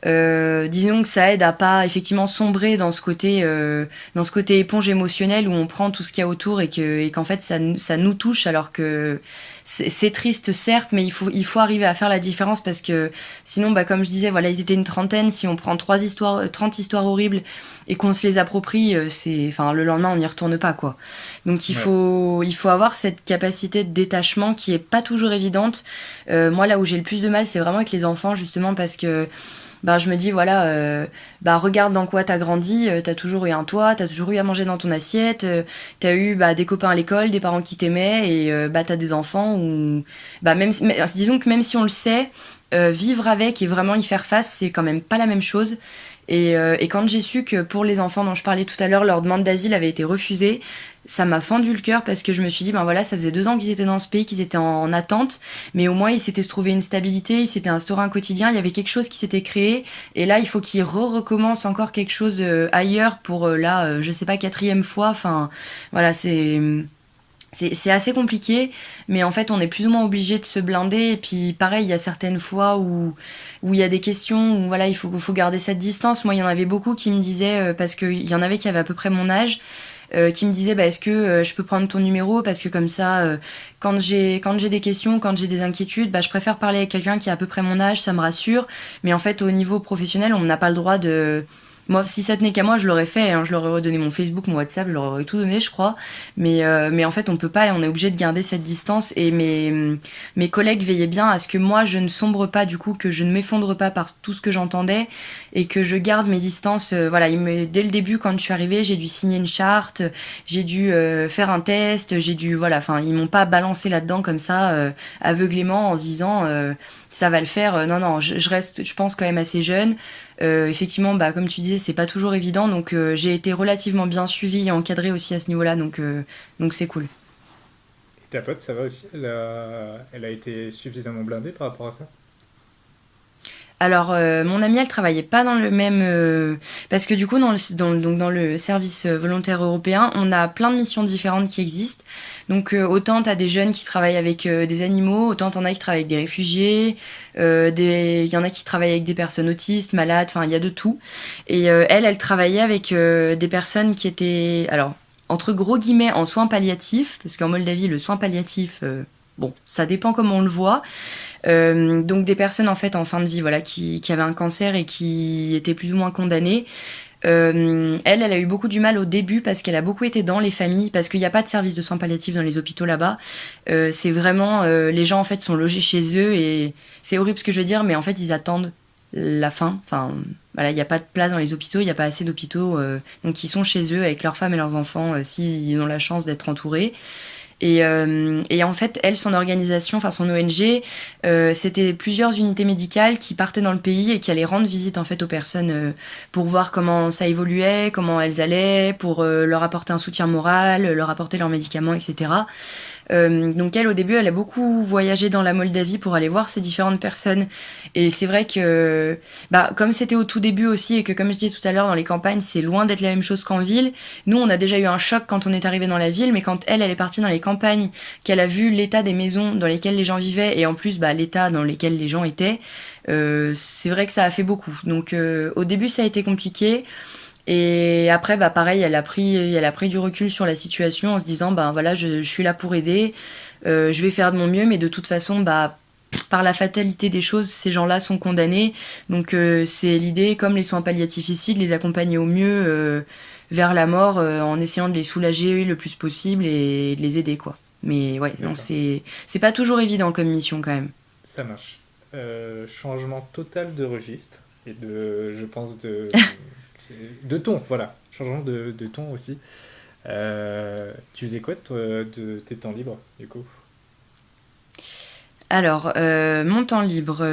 disons que ça aide à pas effectivement sombrer dans ce côté éponge émotionnelle où on prend tout ce qu'il y a autour et qu'en fait ça nous touche, alors que c'est triste certes, mais il faut arriver à faire la différence, parce que sinon bah comme je disais, voilà, ils étaient une trentaine, si on prend 30 histoires horribles et qu'on se les approprie, le lendemain on n'y retourne pas, quoi. Donc il faut avoir cette capacité de détachement qui est pas toujours évidente. Moi, là où j'ai le plus de mal, c'est vraiment avec les enfants, justement, parce que je me dis, voilà, regarde dans quoi t'as grandi, t'as toujours eu un toit, t'as toujours eu à manger dans ton assiette, t'as eu des copains à l'école, des parents qui t'aimaient, et t'as des enfants où, disons que même si on le sait, vivre avec et vraiment y faire face, c'est quand même pas la même chose. Et quand j'ai su que pour les enfants dont je parlais tout à l'heure, leur demande d'asile avait été refusée, ça m'a fendu le cœur, parce que je me suis dit, voilà, ça faisait 2 ans qu'ils étaient dans ce pays, qu'ils étaient en attente, mais au moins ils s'étaient trouvé une stabilité, ils s'étaient instauré un quotidien, il y avait quelque chose qui s'était créé, et là il faut qu'ils recommencent encore quelque chose ailleurs pour je sais pas, 4e fois, enfin voilà, c'est assez compliqué, mais en fait on est plus ou moins obligé de se blinder. Et puis pareil, il y a certaines fois où il y a des questions où voilà, il faut garder cette distance. Moi, il y en avait beaucoup qui me disaient, parce qu'il y en avait qui avaient à peu près mon âge, qui me disaient, est-ce que je peux prendre ton numéro, parce que comme ça, quand j'ai des questions, quand j'ai des inquiétudes, je préfère parler avec quelqu'un qui a à peu près mon âge, ça me rassure. Mais en fait, au niveau professionnel, on n'a pas le droit de... Moi, si ça tenait qu'à moi, je l'aurais fait, hein. Je leur aurais redonné mon Facebook, mon WhatsApp, je leur aurais tout donné, je crois. Mais en fait, on peut pas, et on est obligé de garder cette distance. Et mes collègues veillaient bien à ce que moi, je ne sombre pas, du coup, que je ne m'effondre pas par tout ce que j'entendais, et que je garde mes distances. Voilà, dès le début, quand je suis arrivée, j'ai dû signer une charte, j'ai dû faire un test, voilà, enfin, ils m'ont pas balancé là-dedans comme ça, aveuglément, en se disant, ça va le faire. Non, non, je reste, je pense, quand même assez jeune. Effectivement, comme tu disais, c'est pas toujours évident, donc j'ai été relativement bien suivie et encadrée aussi à ce niveau-là, donc c'est cool. Et ta pote, ça va aussi? Elle a été suffisamment blindée par rapport à ça? Alors, mon amie, elle travaillait pas dans le même... parce que du coup, dans le service volontaire européen, on a plein de missions différentes qui existent. Donc, autant t'as des jeunes qui travaillent avec des animaux, autant t'en as qui travaillent avec des réfugiés, il y en a qui travaillent avec des personnes autistes, malades, enfin, il y a de tout. Et elle travaillait avec des personnes qui étaient... Alors, entre gros guillemets, en soins palliatifs, parce qu'en Moldavie, le soin palliatif... Bon, ça dépend comment on le voit. Donc des personnes en fait en fin de vie, voilà, qui avaient un cancer et qui étaient plus ou moins condamnées. Elle a eu beaucoup du mal au début, parce qu'elle a beaucoup été dans les familles, parce qu'il n'y a pas de service de soins palliatifs dans les hôpitaux là-bas. C'est vraiment les gens en fait sont logés chez eux, et c'est horrible ce que je veux dire, mais en fait ils attendent la fin. Enfin voilà, il n'y a pas de place dans les hôpitaux, il n'y a pas assez d'hôpitaux, donc ils sont chez eux avec leurs femmes et leurs enfants, s'ils ont la chance d'être entourés. Et en fait, elle, son organisation, enfin son ONG, c'était plusieurs unités médicales qui partaient dans le pays et qui allaient rendre visite en fait aux personnes, pour voir comment ça évoluait, comment elles allaient, pour leur apporter un soutien moral, leur apporter leurs médicaments, etc. Donc elle, au début, elle a beaucoup voyagé dans la Moldavie pour aller voir ces différentes personnes. Et c'est vrai que, comme c'était au tout début aussi, et que comme je disais tout à l'heure, dans les campagnes, c'est loin d'être la même chose qu'en ville. Nous, on a déjà eu un choc quand on est arrivé dans la ville, mais quand elle est partie dans les campagnes, qu'elle a vu l'état des maisons dans lesquelles les gens vivaient, et en plus, l'état dans lequel les gens étaient, c'est vrai que ça a fait beaucoup. Donc, au début, ça a été compliqué. Et après, pareil, elle a pris du recul sur la situation en se disant, voilà, je suis là pour aider, je vais faire de mon mieux, mais de toute façon, par la fatalité des choses, ces gens-là sont condamnés. Donc c'est l'idée, comme les soins palliatifs ici, de les accompagner au mieux vers la mort, en essayant de les soulager le plus possible et de les aider, quoi. Mais ouais, non, D'accord. c'est pas toujours évident comme mission quand même. Ça marche. Changement total de registre et je pense, de ton, voilà. Changement de ton aussi. Tu faisais quoi de tes temps libres, du coup? Alors, mon temps libre,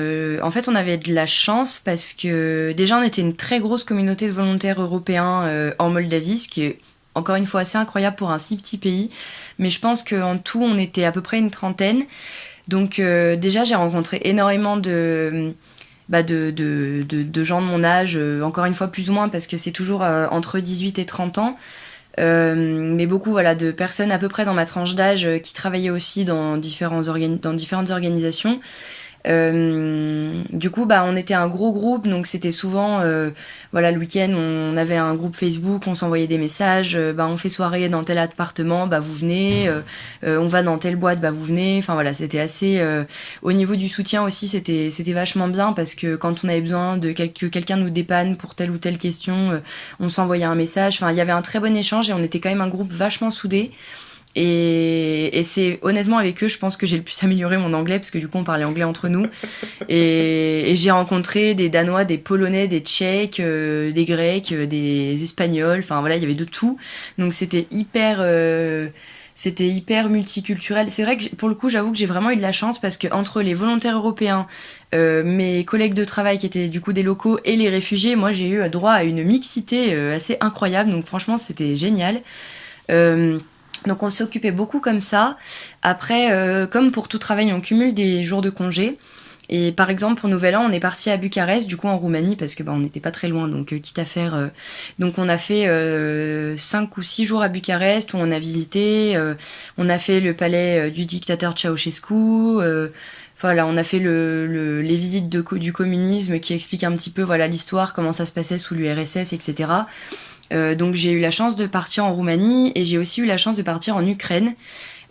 en fait, on avait de la chance parce que déjà, on était une très grosse communauté de volontaires européens en Moldavie, ce qui est encore une fois assez incroyable pour un si petit pays. Mais je pense qu'en tout, on était à peu près une trentaine. Donc, déjà, j'ai rencontré énormément de gens de mon âge, encore une fois plus ou moins parce que c'est toujours entre 18 et 30 ans. Mais beaucoup voilà de personnes à peu près dans ma tranche d'âge qui travaillaient aussi dans dans différentes organisations. Du coup, bah, on était un gros groupe, donc c'était souvent, voilà, le week-end, on avait un groupe Facebook, on s'envoyait des messages, bah, on fait soirée dans tel appartement, bah, vous venez, on va dans telle boîte, bah, vous venez. Enfin voilà, c'était assez. Au niveau du soutien aussi, c'était vachement bien parce que quand on avait besoin que quelqu'un nous dépanne pour telle ou telle question, on s'envoyait un message. Enfin, il y avait un très bon échange et on était quand même un groupe vachement soudé. Et c'est honnêtement avec eux, je pense que j'ai le plus amélioré mon anglais parce que du coup on parlait anglais entre nous. Et j'ai rencontré des Danois, des Polonais, des Tchèques, des Grecs, des Espagnols. Enfin voilà, il y avait de tout. Donc c'était hyper multiculturel. C'est vrai que pour le coup, j'avoue que j'ai vraiment eu de la chance parce que entre les volontaires européens, mes collègues de travail qui étaient du coup des locaux et les réfugiés, moi j'ai eu droit à une mixité assez incroyable. Donc franchement, c'était génial. Euh, donc on s'occupait beaucoup comme ça. Après, comme pour tout travail, on cumule des jours de congé. Et par exemple, pour Nouvel An, on est parti à Bucarest, du coup en Roumanie, parce que bah, on n'était pas très loin, donc quitte à faire. Donc on a fait 5 ou 6 jours à Bucarest où on a visité. On a fait le palais du dictateur Ceausescu. Voilà, on a fait les visites du communisme qui expliquent un petit peu voilà l'histoire, comment ça se passait sous l'URSS, etc. Donc j'ai eu la chance de partir en Roumanie et j'ai aussi eu la chance de partir en Ukraine.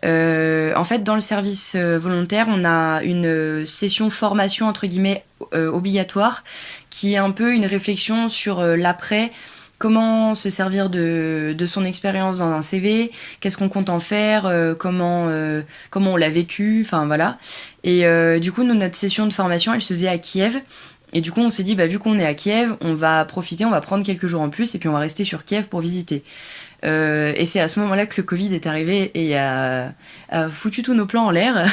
En fait, dans le service volontaire, on a une session formation entre guillemets obligatoire, qui est un peu une réflexion sur l'après. Comment se servir de son expérience dans un CV, qu'est-ce qu'on compte en faire, comment on l'a vécu, enfin voilà. Et du coup, notre session de formation, elle se faisait à Kiev. Et du coup, on s'est dit, bah, vu qu'on est à Kiev, on va profiter, on va prendre quelques jours en plus, et puis on va rester sur Kiev pour visiter. Et c'est à ce moment-là que le Covid est arrivé et a foutu tous nos plans en l'air.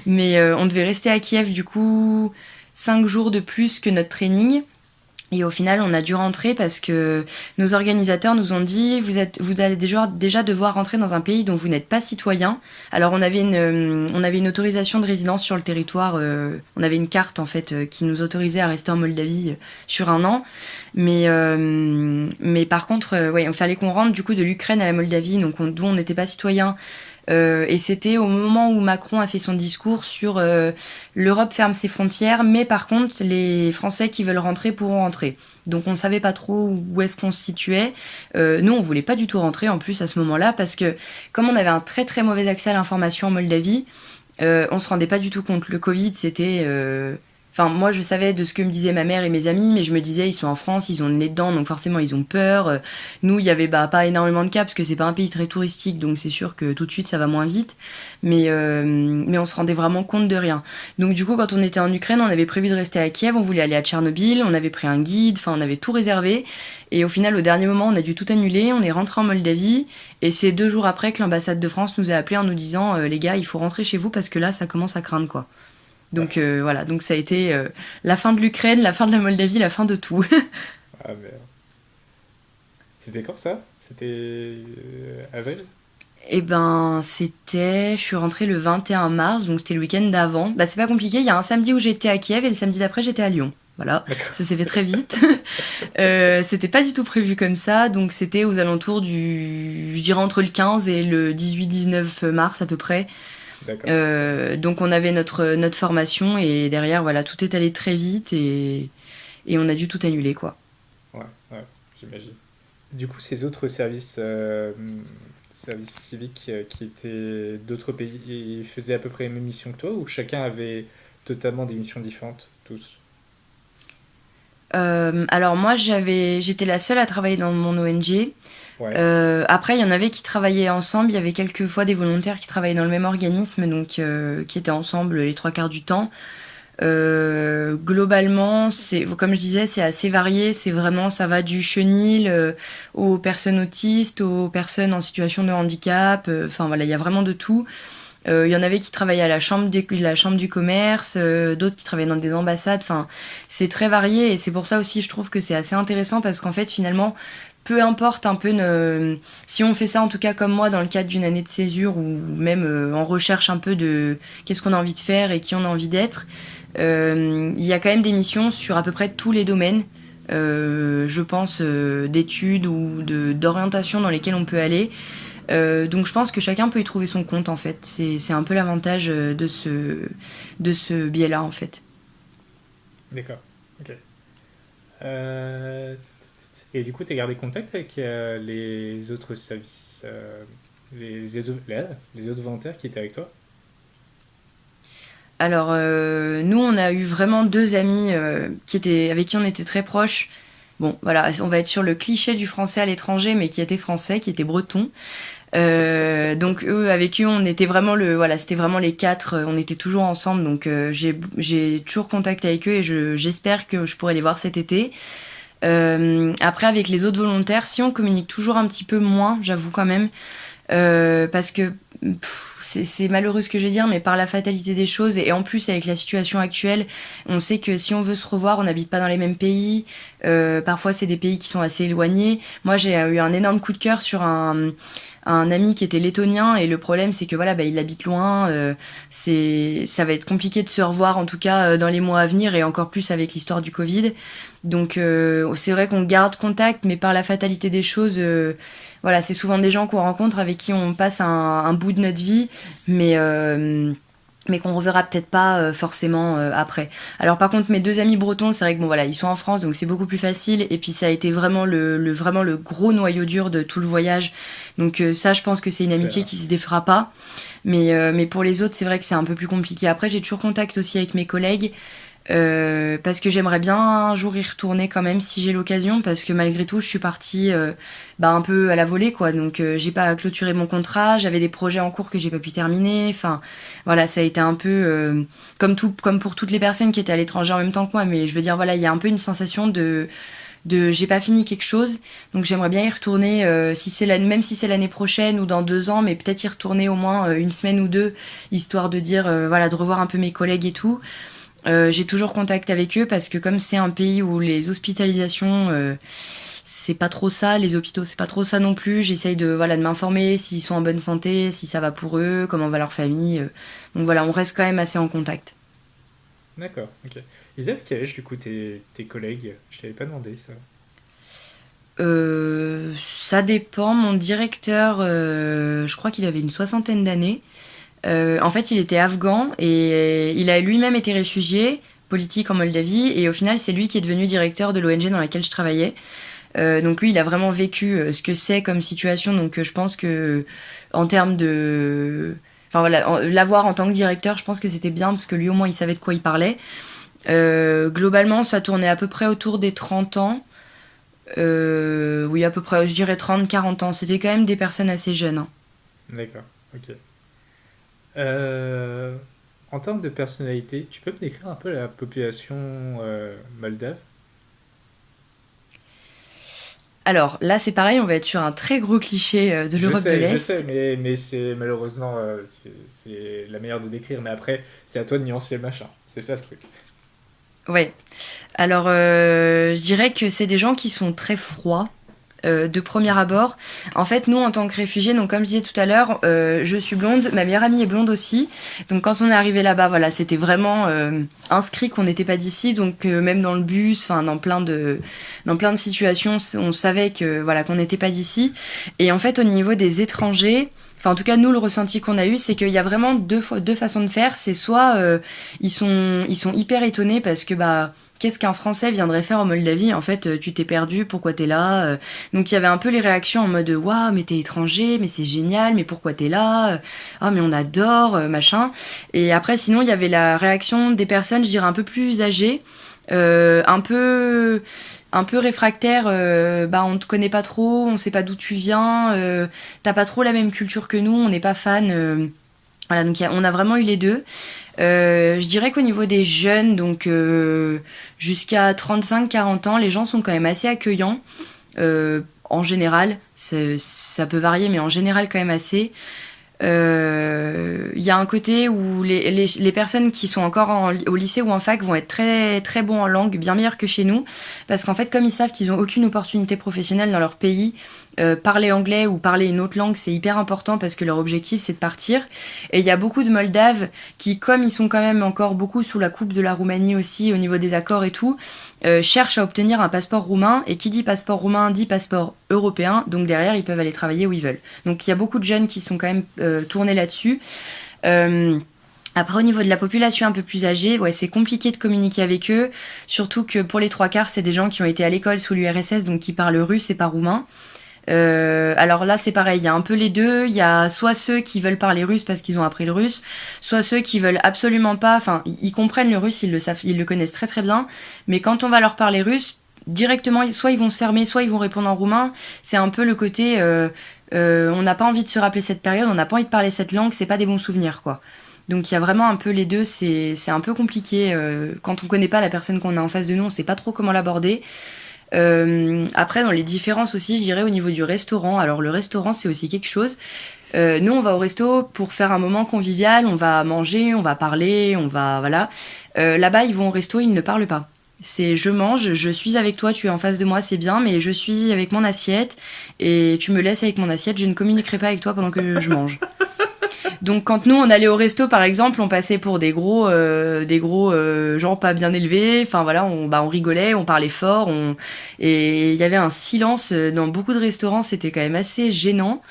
Mais on devait rester à Kiev du coup 5 jours de plus que notre training. Et au final, on a dû rentrer parce que nos organisateurs nous ont dit vous allez déjà devoir rentrer dans un pays dont vous n'êtes pas citoyen. Alors on avait une autorisation de résidence sur le territoire. On avait une carte en fait qui nous autorisait à rester en Moldavie sur un an. Mais par contre, ouais, il fallait qu'on rentre du coup de l'Ukraine à la Moldavie, donc d'où on n'était pas citoyen. Et c'était au moment où Macron a fait son discours sur l'Europe ferme ses frontières, mais par contre, les Français qui veulent rentrer pourront rentrer. Donc on savait pas trop où est-ce qu'on se situait. Nous, on voulait pas du tout rentrer en plus à ce moment-là parce que comme on avait un très très mauvais accès à l'information en Moldavie, on se rendait pas du tout compte. Le Covid, c'était enfin, moi, je savais de ce que me disaient ma mère et mes amis, mais je me disais, ils sont en France, ils ont le nez dedans, donc forcément, ils ont peur. Nous, il y avait bah, pas énormément de cas, parce que c'est pas un pays très touristique, donc c'est sûr que tout de suite, ça va moins vite. Mais on se rendait vraiment compte de rien. Donc, du coup, quand on était en Ukraine, on avait prévu de rester à Kiev, on voulait aller à Tchernobyl, on avait pris un guide, enfin, on avait tout réservé. Et au final, au dernier moment, on a dû tout annuler, on est rentré en Moldavie, et c'est 2 jours après que l'ambassade de France nous a appelés en nous disant, les gars, il faut rentrer chez vous, parce que là, ça commence à craindre, quoi. Donc voilà, donc ça a été la fin de l'Ukraine, la fin de la Moldavie, la fin de tout. Ah, merde. C'était quand ça? C'était avril? Et ben je suis rentrée le 21 mars, donc c'était le week-end d'avant. Bah c'est pas compliqué, il y a un samedi où j'étais à Kiev et le samedi d'après j'étais à Lyon. Voilà, D'accord. ça s'est fait très vite. C'était pas du tout prévu comme ça, donc c'était aux alentours je dirais entre le 15 et le 18-19 mars à peu près. D'accord. Ça va. Donc on avait notre formation et derrière voilà tout est allé très vite et on a dû tout annuler quoi. Ouais, ouais, j'imagine. Du coup, ces autres services civiques qui étaient d'autres pays, ils faisaient à peu près les mêmes missions que toi ou chacun avait totalement des missions différentes, tous? Alors moi, j'étais la seule à travailler dans mon ONG. Ouais. Après, il y en avait qui travaillaient ensemble. Il y avait quelques fois des volontaires qui travaillaient dans le même organisme, donc qui étaient ensemble les trois quarts du temps. Globalement, comme je disais, c'est assez varié. C'est vraiment, ça va du chenil aux personnes autistes, aux personnes en situation de handicap. Enfin voilà, il y a vraiment de tout. Il y en avait qui travaillaient à la chambre du commerce, d'autres qui travaillaient dans des ambassades. Enfin, c'est très varié et c'est pour ça aussi je trouve que c'est assez intéressant parce qu'en fait finalement, peu importe un peu si on fait ça en tout cas comme moi dans le cadre d'une année de césure ou même en recherche un peu de qu'est-ce qu'on a envie de faire et qui on a envie d'être, il y a quand même des missions sur à peu près tous les domaines. Je pense d'études ou d'orientation dans lesquelles on peut aller. Donc je pense que chacun peut y trouver son compte en fait. C'est un peu l'avantage de ce biais-là en fait. D'accord. Ok. Euh, Et du coup, tu as gardé contact avec les autres services, les autres volontaires qui étaient avec toi? Alors nous on a eu vraiment deux amis avec qui on était très proches. Bon voilà, on va être sur le cliché du français à l'étranger mais qui était français, qui était breton. Donc eux, avec eux, on était vraiment c'était vraiment les quatre, on était toujours ensemble, donc j'ai toujours contact avec eux et j'espère que je pourrai les voir cet été. Après, avec les autres volontaires, si on communique toujours un petit peu moins, j'avoue quand même, parce que c'est malheureux ce que je vais dire, mais par la fatalité des choses, et en plus avec la situation actuelle, on sait que si on veut se revoir, on n'habite pas dans les mêmes pays. Parfois, c'est des pays qui sont assez éloignés. Moi, j'ai eu un énorme coup de cœur sur un ami qui était lettonien, et le problème, c'est que voilà, il habite loin. Ça va être compliqué de se revoir, en tout cas dans les mois à venir, et encore plus avec l'histoire du Covid. Donc, c'est vrai qu'on garde contact, mais par la fatalité des choses. Voilà, c'est souvent des gens qu'on rencontre avec qui on passe un bout de notre vie, mais qu'on reverra peut-être pas forcément après. Alors par contre, mes deux amis bretons, c'est vrai que bon voilà, ils sont en France, donc c'est beaucoup plus facile. Et puis ça a été vraiment vraiment le gros noyau dur de tout le voyage. Donc ça, je pense que c'est une amitié Super. qui se défera pas. Mais pour les autres, c'est vrai que c'est un peu plus compliqué. Après, j'ai toujours contact aussi avec mes collègues. Parce que j'aimerais bien un jour y retourner quand même si j'ai l'occasion, parce que malgré tout je suis partie un peu à la volée quoi, donc j'ai pas clôturé mon contrat, j'avais des projets en cours que j'ai pas pu terminer, enfin voilà, ça a été un peu comme pour toutes les personnes qui étaient à l'étranger en même temps que moi, mais je veux dire voilà, il y a un peu une sensation de j'ai pas fini quelque chose, donc j'aimerais bien y retourner même si c'est l'année prochaine ou dans 2 ans, mais peut-être y retourner au moins une semaine ou deux, histoire de dire voilà, de revoir un peu mes collègues et tout. J'ai toujours contact avec eux parce que comme c'est un pays où les hospitalisations c'est pas trop ça, les hôpitaux c'est pas trop ça non plus, j'essaye de m'informer s'ils sont en bonne santé, si ça va pour eux, comment va leur famille. Donc voilà, on reste quand même assez en contact. D'accord, ok. Ils avaient quel âge du coup tes collègues? Je t'avais pas demandé ça. Ça dépend, mon directeur, je crois qu'il avait une soixantaine d'années. En fait, il était afghan et il a lui-même été réfugié politique en Moldavie et au final, c'est lui qui est devenu directeur de l'ONG dans laquelle je travaillais. Donc lui, il a vraiment vécu ce que c'est comme situation. Donc je pense que en termes de, enfin voilà, l'avoir en tant que directeur, je pense que c'était bien parce que lui au moins il savait de quoi il parlait. Globalement, ça tournait à peu près autour des 30 ans. Oui, à peu près, je dirais 30-40 ans. C'était quand même des personnes assez jeunes, hein. D'accord, ok. Euh, En termes de personnalité, tu peux me décrire un peu la population moldave? Alors là, c'est pareil, on va être sur un très gros cliché de l'Europe de Je sais, l'Est. mais c'est malheureusement c'est la manière de décrire. Mais après, c'est à toi de nuancer le machin. C'est ça le truc. Ouais. Alors, je dirais que c'est des gens qui sont très froids. De premier abord. En fait, nous, en tant que réfugiés, donc comme je disais tout à l'heure, je suis blonde, ma meilleure amie est blonde aussi. Donc quand on est arrivé là-bas, voilà, c'était vraiment inscrit qu'on n'était pas d'ici. Donc même dans le bus, enfin dans plein de situations, on savait que voilà qu'on n'était pas d'ici. Et en fait, au niveau des étrangers. Enfin, en tout cas, nous, le ressenti qu'on a eu, c'est qu'il y a vraiment deux façons de faire. C'est soit ils sont hyper étonnés parce que qu'est-ce qu'un Français viendrait faire en Moldavie? En fait, tu t'es perdu, pourquoi t'es là? Donc il y avait un peu les réactions en mode waouh, mais t'es étranger, mais c'est génial, mais pourquoi t'es là? Ah, mais on adore, machin. Et après, sinon, il y avait la réaction des personnes, je dirais un peu plus âgées. un peu réfractaire, bah on te connaît pas trop, on sait pas d'où tu viens, t'as pas trop la même culture que nous, on n'est pas fan. Voilà, donc on a vraiment eu les deux. Je dirais qu'au niveau des jeunes, donc jusqu'à 35-40 ans, les gens sont quand même assez accueillants. En général, ça peut varier, mais en général quand même assez. Il y a un côté où les personnes qui sont encore au lycée ou en fac vont être très très bons en langue, bien meilleurs que chez nous, parce qu'en fait comme ils savent qu'ils n'ont aucune opportunité professionnelle dans leur pays, parler anglais ou parler une autre langue c'est hyper important parce que leur objectif c'est de partir. Et il y a beaucoup de Moldaves qui, comme ils sont quand même encore beaucoup sous la coupe de la Roumanie aussi au niveau des accords et tout, cherchent à obtenir un passeport roumain, et qui dit passeport roumain dit passeport européen, donc derrière ils peuvent aller travailler où ils veulent. Donc il y a beaucoup de jeunes qui sont quand même tournés là-dessus. Après, au niveau de la population un peu plus âgée, ouais, c'est compliqué de communiquer avec eux, surtout que pour les trois quarts, c'est des gens qui ont été à l'école sous l'URSS, donc qui parlent russe et pas roumain. Alors là, c'est pareil, il y a un peu les deux. Il y a soit ceux qui veulent parler russe parce qu'ils ont appris le russe, soit ceux qui veulent absolument pas. Enfin, ils comprennent le russe, ils le savent, ils le connaissent très très bien. Mais quand on va leur parler russe, directement, soit ils vont se fermer, soit ils vont répondre en roumain. C'est un peu le côté, on n'a pas envie de se rappeler cette période, on n'a pas envie de parler cette langue, c'est pas des bons souvenirs, quoi. Donc il y a vraiment un peu les deux, c'est un peu compliqué. Quand on connaît pas la personne qu'on a en face de nous, on sait pas trop comment l'aborder. Après, dans les différences aussi, je dirais au niveau du restaurant. Alors le restaurant, c'est aussi quelque chose. Nous, on va au resto pour faire un moment convivial, on va manger, on va parler, on va... Voilà. Là-bas, ils vont au resto, ils ne parlent pas. C'est je mange, je suis avec toi, tu es en face de moi, c'est bien, mais je suis avec mon assiette et tu me laisses avec mon assiette, je ne communiquerai pas avec toi pendant que je mange. Donc quand nous on allait au resto par exemple, on passait pour des gros gens pas bien élevés. Enfin voilà, on rigolait, on parlait fort, et il y avait un silence dans beaucoup de restaurants. C'était quand même assez gênant.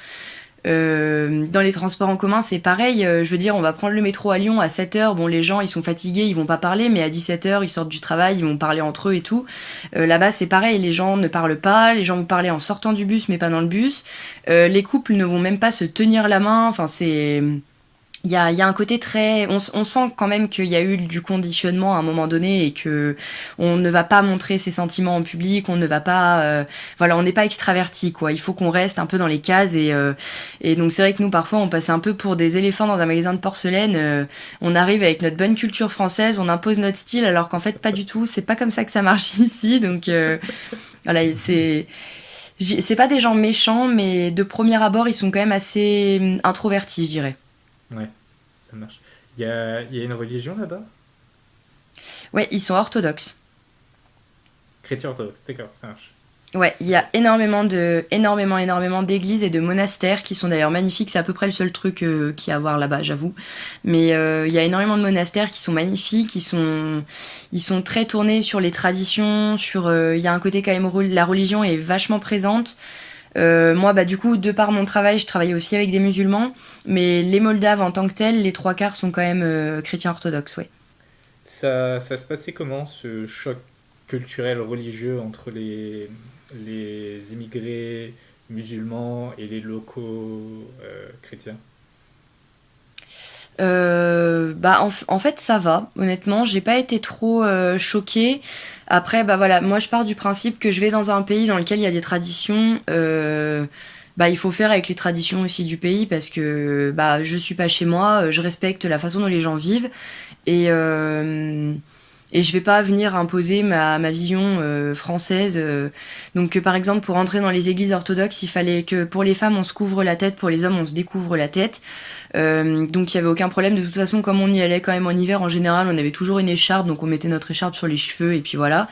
Dans les transports en commun, c'est pareil. Je veux dire, on va prendre le métro à Lyon à 7h. Bon, les gens, ils sont fatigués, ils vont pas parler, mais à 17h, ils sortent du travail, ils vont parler entre eux et tout. Là-bas, c'est pareil. Les gens ne parlent pas. Les gens vont parler en sortant du bus, mais pas dans le bus. Les couples ne vont même pas se tenir la main. Enfin, c'est... Il y a un côté très... On sent quand même qu'il y a eu du conditionnement à un moment donné et que on ne va pas montrer ses sentiments en public, on ne va pas... voilà, on n'est pas extraverti, quoi. Il faut qu'on reste un peu dans les cases et donc c'est vrai que nous, parfois, on passe un peu pour des éléphants dans un magasin de porcelaine. On arrive avec notre bonne culture française, on impose notre style alors qu'en fait, pas du tout. C'est pas comme ça que ça marche ici, donc... voilà, c'est pas des gens méchants, mais de premier abord, ils sont quand même assez introvertis, je dirais. Ouais, ça marche. Il y a une religion là-bas? Ouais, ils sont orthodoxes. Chrétien orthodoxe, d'accord, ça marche. Ouais, il y a énormément d'églises et de monastères qui sont d'ailleurs magnifiques. C'est à peu près le seul truc qu'il y a à voir là-bas, j'avoue. Mais il y a énormément de monastères qui sont magnifiques, ils sont très tournés sur les traditions, il y a un côté quand même où la religion est vachement présente. Moi, bah du coup, de par mon travail, je travaillais aussi avec des musulmans, mais les Moldaves en tant que tels, les trois quarts sont quand même chrétiens orthodoxes, ouais. Ça se passait comment, ce choc culturel religieux entre les immigrés musulmans et les locaux chrétiens? Bah en fait ça va, honnêtement, j'ai pas été trop choquée. Après bah voilà, moi je pars du principe que je vais dans un pays dans lequel il y a des traditions, bah il faut faire avec les traditions aussi du pays parce que bah je suis pas chez moi, je respecte la façon dont les gens vivent et et je vais pas venir imposer ma vision française. Donc par exemple pour entrer dans les églises orthodoxes, il fallait que pour les femmes on se couvre la tête, pour les hommes on se découvre la tête. Donc il y avait aucun problème. De toute façon, comme on y allait quand même en hiver, en général, on avait toujours une écharpe, donc on mettait notre écharpe sur les cheveux et puis voilà.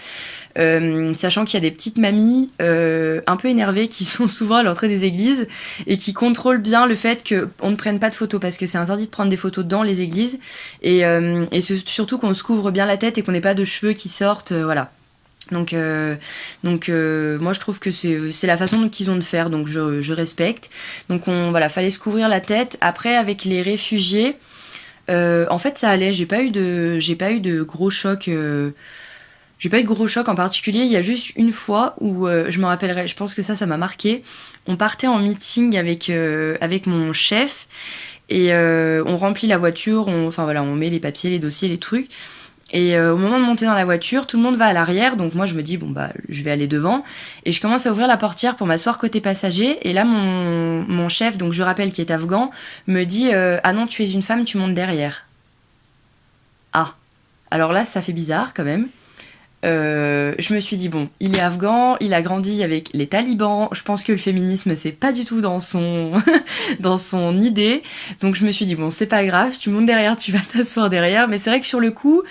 Sachant qu'il y a des petites mamies un peu énervées qui sont souvent à l'entrée des églises et qui contrôlent bien le fait qu'on ne prenne pas de photos parce que c'est interdit de prendre des photos dans les églises et surtout qu'on se couvre bien la tête et qu'on n'ait pas de cheveux qui sortent, voilà. Donc moi je trouve que c'est la façon qu'ils ont de faire, donc je respecte. Donc voilà, fallait se couvrir la tête. Après avec les réfugiés, en fait ça allait, j'ai pas eu de gros chocs. J'ai pas eu de gros chocs en particulier. Il y a juste une fois où je me rappellerai, je pense que ça m'a marqué. On partait en meeting avec mon chef et on remplit la voiture, enfin voilà, on met les papiers, les dossiers, les trucs. Et au moment de monter dans la voiture, tout le monde va à l'arrière, donc moi je me dis bon bah je vais aller devant et je commence à ouvrir la portière pour m'asseoir côté passager et là mon chef, donc je rappelle qui est afghan, me dit ah non tu es une femme, tu montes derrière. Ah, alors là ça fait bizarre quand même. Je me suis dit bon, il est afghan, il a grandi avec les talibans, je pense que le féminisme c'est pas du tout dans son dans son idée, donc je me suis dit bon c'est pas grave, tu montes derrière, tu vas t'asseoir derrière, mais c'est vrai que sur le coup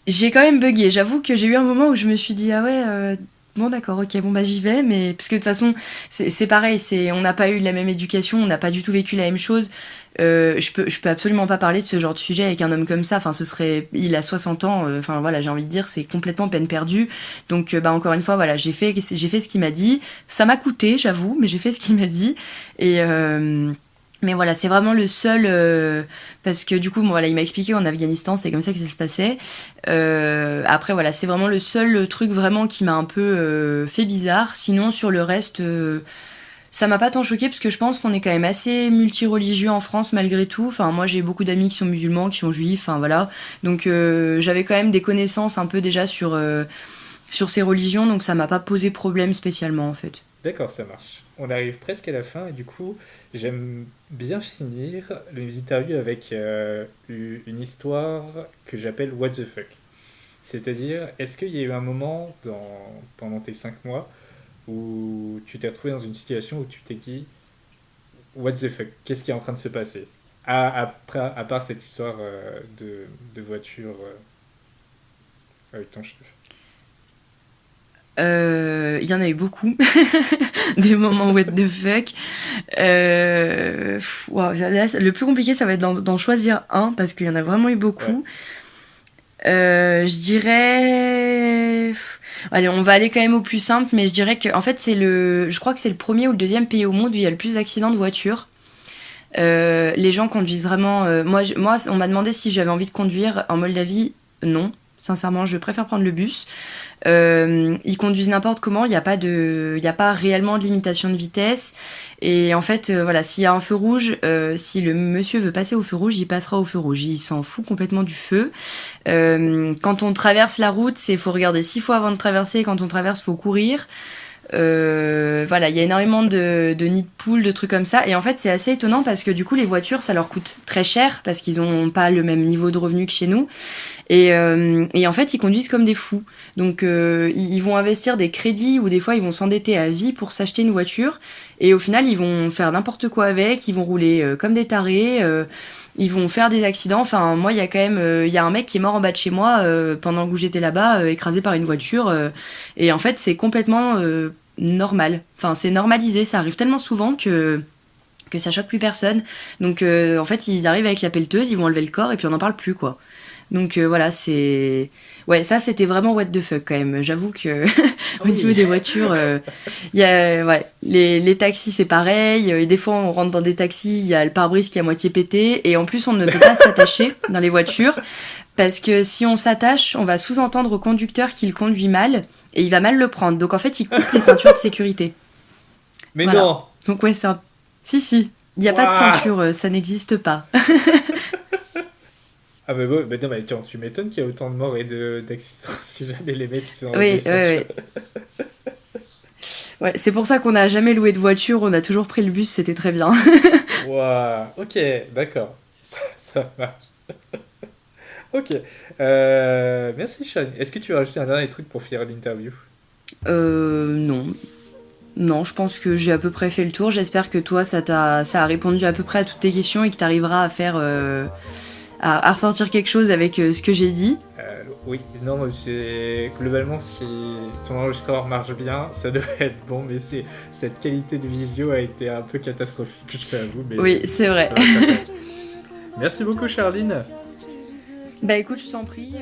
j'ai quand même bugué. J'avoue que j'ai eu un moment où je me suis dit ah ouais bon d'accord ok bon bah j'y vais mais parce que de toute façon c'est pareil on n'a pas eu la même éducation, on n'a pas du tout vécu la même chose. Je peux absolument pas parler de ce genre de sujet avec un homme comme ça. Enfin il a 60 ans. Enfin voilà j'ai envie de dire c'est complètement peine perdue. Donc bah encore une fois voilà j'ai fait ce qu'il m'a dit. Ça m'a coûté j'avoue mais j'ai fait ce qu'il m'a dit et mais voilà, c'est vraiment le seul parce que du coup, bon, voilà, il m'a expliqué en Afghanistan, c'est comme ça que ça se passait. Après, voilà, c'est vraiment le seul truc vraiment qui m'a un peu fait bizarre. Sinon, sur le reste, ça m'a pas tant choqué parce que je pense qu'on est quand même assez multireligieux en France malgré tout. Enfin, moi, j'ai beaucoup d'amis qui sont musulmans, qui sont juifs. Enfin, voilà. Donc, j'avais quand même des connaissances un peu déjà sur ces religions, donc ça m'a pas posé problème spécialement en fait. D'accord, ça marche. On arrive presque à la fin et du coup, j'aime bien finir les interviews avec une histoire que j'appelle What the fuck. C'est-à-dire, est-ce qu'il y a eu un moment pendant tes 5 mois où tu t'es retrouvé dans une situation où tu t'es dit What the fuck, qu'est-ce qui est en train de se passer à part cette histoire de voiture avec ton chef. Il y en a eu beaucoup, des moments what the fuck. Wow, le plus compliqué, ça va être d'en choisir un, parce qu'il y en a vraiment eu beaucoup. Ouais. Je dirais... Allez, on va aller quand même au plus simple, mais je dirais que, en fait, je crois que c'est le premier ou le deuxième pays au monde où il y a le plus d'accidents de voitures. Les gens conduisent vraiment... Moi, on m'a demandé si j'avais envie de conduire en Moldavie. Non. Sincèrement, je préfère prendre le bus. Ils conduisent n'importe comment, il n'y a pas réellement de limitation de vitesse. Et en fait, voilà, s'il y a un feu rouge, si le monsieur veut passer au feu rouge, il passera au feu rouge. Il s'en fout complètement du feu. Quand on traverse la route, faut regarder 6 fois avant de traverser. Quand on traverse, faut courir. Voilà, il y a énormément de nids de poules, de trucs comme ça. Et en fait, c'est assez étonnant parce que du coup, les voitures, ça leur coûte très cher parce qu'ils n'ont pas le même niveau de revenu que chez nous. Et en fait, ils conduisent comme des fous. Donc, ils vont investir des crédits ou des fois, ils vont s'endetter à vie pour s'acheter une voiture. Et au final, ils vont faire n'importe quoi avec. Ils vont rouler comme des tarés. Ils vont faire des accidents. Enfin, moi, il y a quand même... Il y a un mec qui est mort en bas de chez moi pendant que j'étais là-bas, écrasé par une voiture. Et en fait, c'est complètement normal. Enfin, c'est normalisé. Ça arrive tellement souvent que ça choque plus personne. Donc, en fait, ils arrivent avec la pelleteuse, ils vont enlever le corps et puis on n'en parle plus, quoi. Donc voilà, c'est... Ouais, ça c'était vraiment what the fuck quand même. J'avoue que au niveau des voitures, y a, ouais, les taxis c'est pareil. Et des fois on rentre dans des taxis, il y a le pare-brise qui est à moitié pété. Et en plus on ne peut pas s'attacher dans les voitures. Parce que si on s'attache, on va sous-entendre au conducteur qu'il conduit mal. Et il va mal le prendre. Donc en fait il coupe les ceintures de sécurité. Mais voilà. Non. Donc ouais, c'est un... Si. Il n'y a pas de ceinture, ça n'existe pas. Ah bah, bon, bah non, mais tu m'étonnes qu'il y a autant de morts et d'accidents si jamais les mecs ils ont oui. Ouais, c'est pour ça qu'on n'a jamais loué de voiture, on a toujours pris le bus, c'était très bien. Waouh, ok, d'accord, ça marche. Ok, merci Charline. Est-ce que tu veux rajouter un dernier truc pour finir l'interview ? Non, je pense que j'ai à peu près fait le tour. J'espère que toi, ça a répondu à peu près à toutes tes questions et que tu arriveras à faire... à ressortir quelque chose avec ce que j'ai dit. Oui, non, globalement, si ton enregistreur marche bien, ça devrait être bon, mais cette qualité de visio a été un peu catastrophique, je t'avoue. Mais oui, c'est vrai. Merci beaucoup, Charline. Bah écoute, je t'en prie.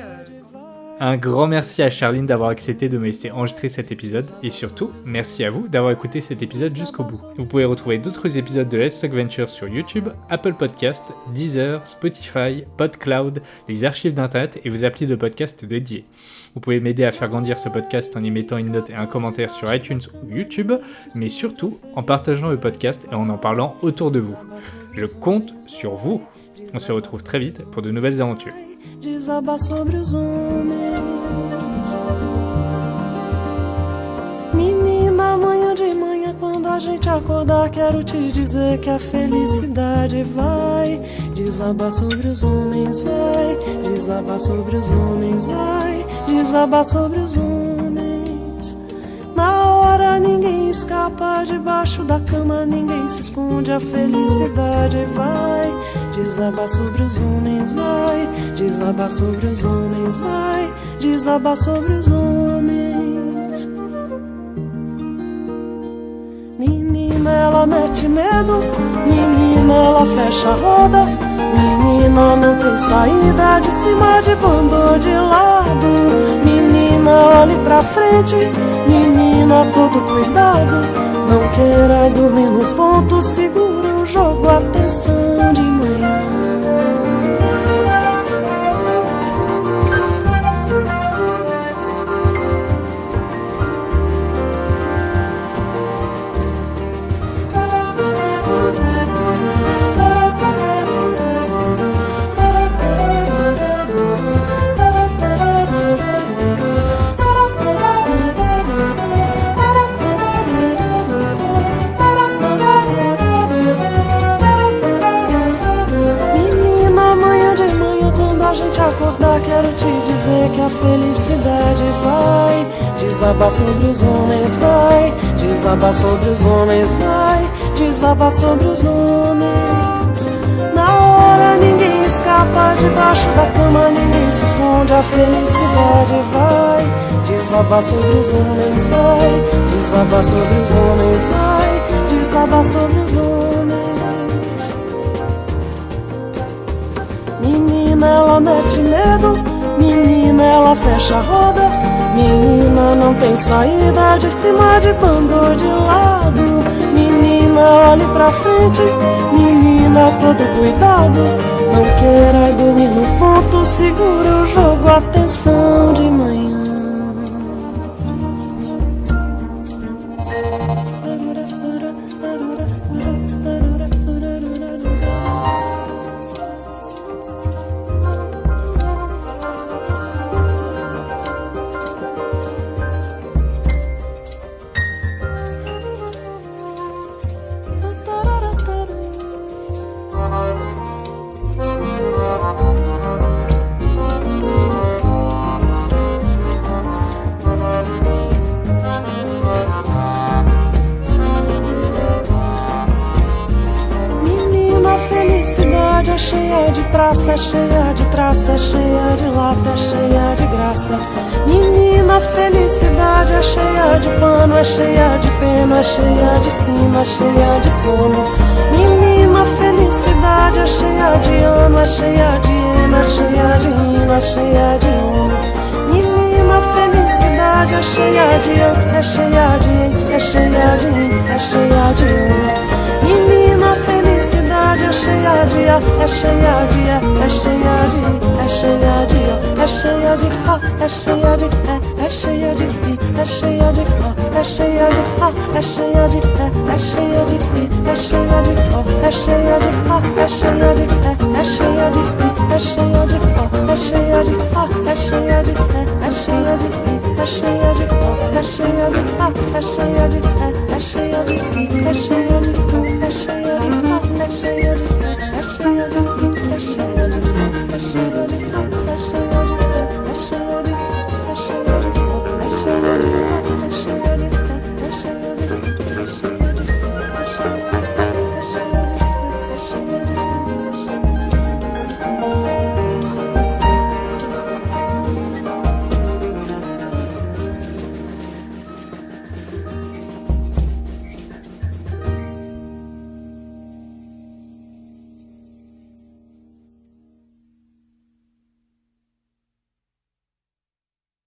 Un grand merci à Charline d'avoir accepté de me laisser enregistrer cet épisode et surtout, merci à vous d'avoir écouté cet épisode jusqu'au bout. Vous pouvez retrouver d'autres épisodes de Let's Talk Venture sur YouTube, Apple Podcast, Deezer, Spotify, PodCloud, les archives d'internet et vos applis de podcast dédiés. Vous pouvez m'aider à faire grandir ce podcast en y mettant une note et un commentaire sur iTunes ou YouTube, mais surtout en partageant le podcast et en parlant autour de vous. Je compte sur vous. On se retrouve très vite pour de nouvelles aventures. Desabar sobre os homens. Menina, amanhã de manhã, quando a gente acordar, quero te dizer que a felicidade vai desabar sobre os homens, vai desabar sobre os homens, vai desabar sobre os homens. Na hora ninguém escapa, debaixo da cama ninguém se esconde, a felicidade vai desabar sobre os homens, vai desabar sobre os homens, vai desabar sobre os homens. Menina, ela mete medo, menina, ela fecha a roda, menina, não tem saída, de cima, de bando ou de lado. Menina, olhe pra frente, menina, todo cuidado, não queira dormir no ponto, segura o jogo, atenção de manhã. Acordar, quero te dizer que a felicidade vai desabar sobre os homens, vai desabar sobre os homens, vai desabar sobre os homens. Na hora ninguém escapa, debaixo da cama ninguém se esconde, a felicidade vai desabar sobre os homens, vai desabar sobre os homens, vai desabar sobre os homens. Menina, ela mete medo, menina, ela fecha a roda, menina, não tem saída, de cima, de bando ou de lado. Menina, olhe pra frente, menina, todo cuidado, não queira dormir no ponto, segura o jogo, atenção de manhã. Felicidade é cheia de praça, é cheia de traça, é cheia de lata, é cheia de graça. Menina, felicidade é cheia de pano, é cheia de pena, é cheia de sino, é cheia de sono. Menina, felicidade é cheia de ano, é cheia de hiena, é cheia de hino, é cheia de ono. Menina, felicidade é cheia de ano, é cheia de en, é cheia de in, é cheia de ono. Menina, felicidade é cheia de a, é cheia de a, é cheia de i, é cheia de a, é cheia de a, é cheia de é cheia de i, é cheia de a, é cheia de a, é cheia de é cheia de i, é cheia de a, é cheia de a, é cheia de é cheia de i, é cheia de a, é cheia de a, é cheia de é cheia de i, é cheia de a, é cheia de a, é cheia de é cheia de i, é cheia de é cheia de a, é cheia de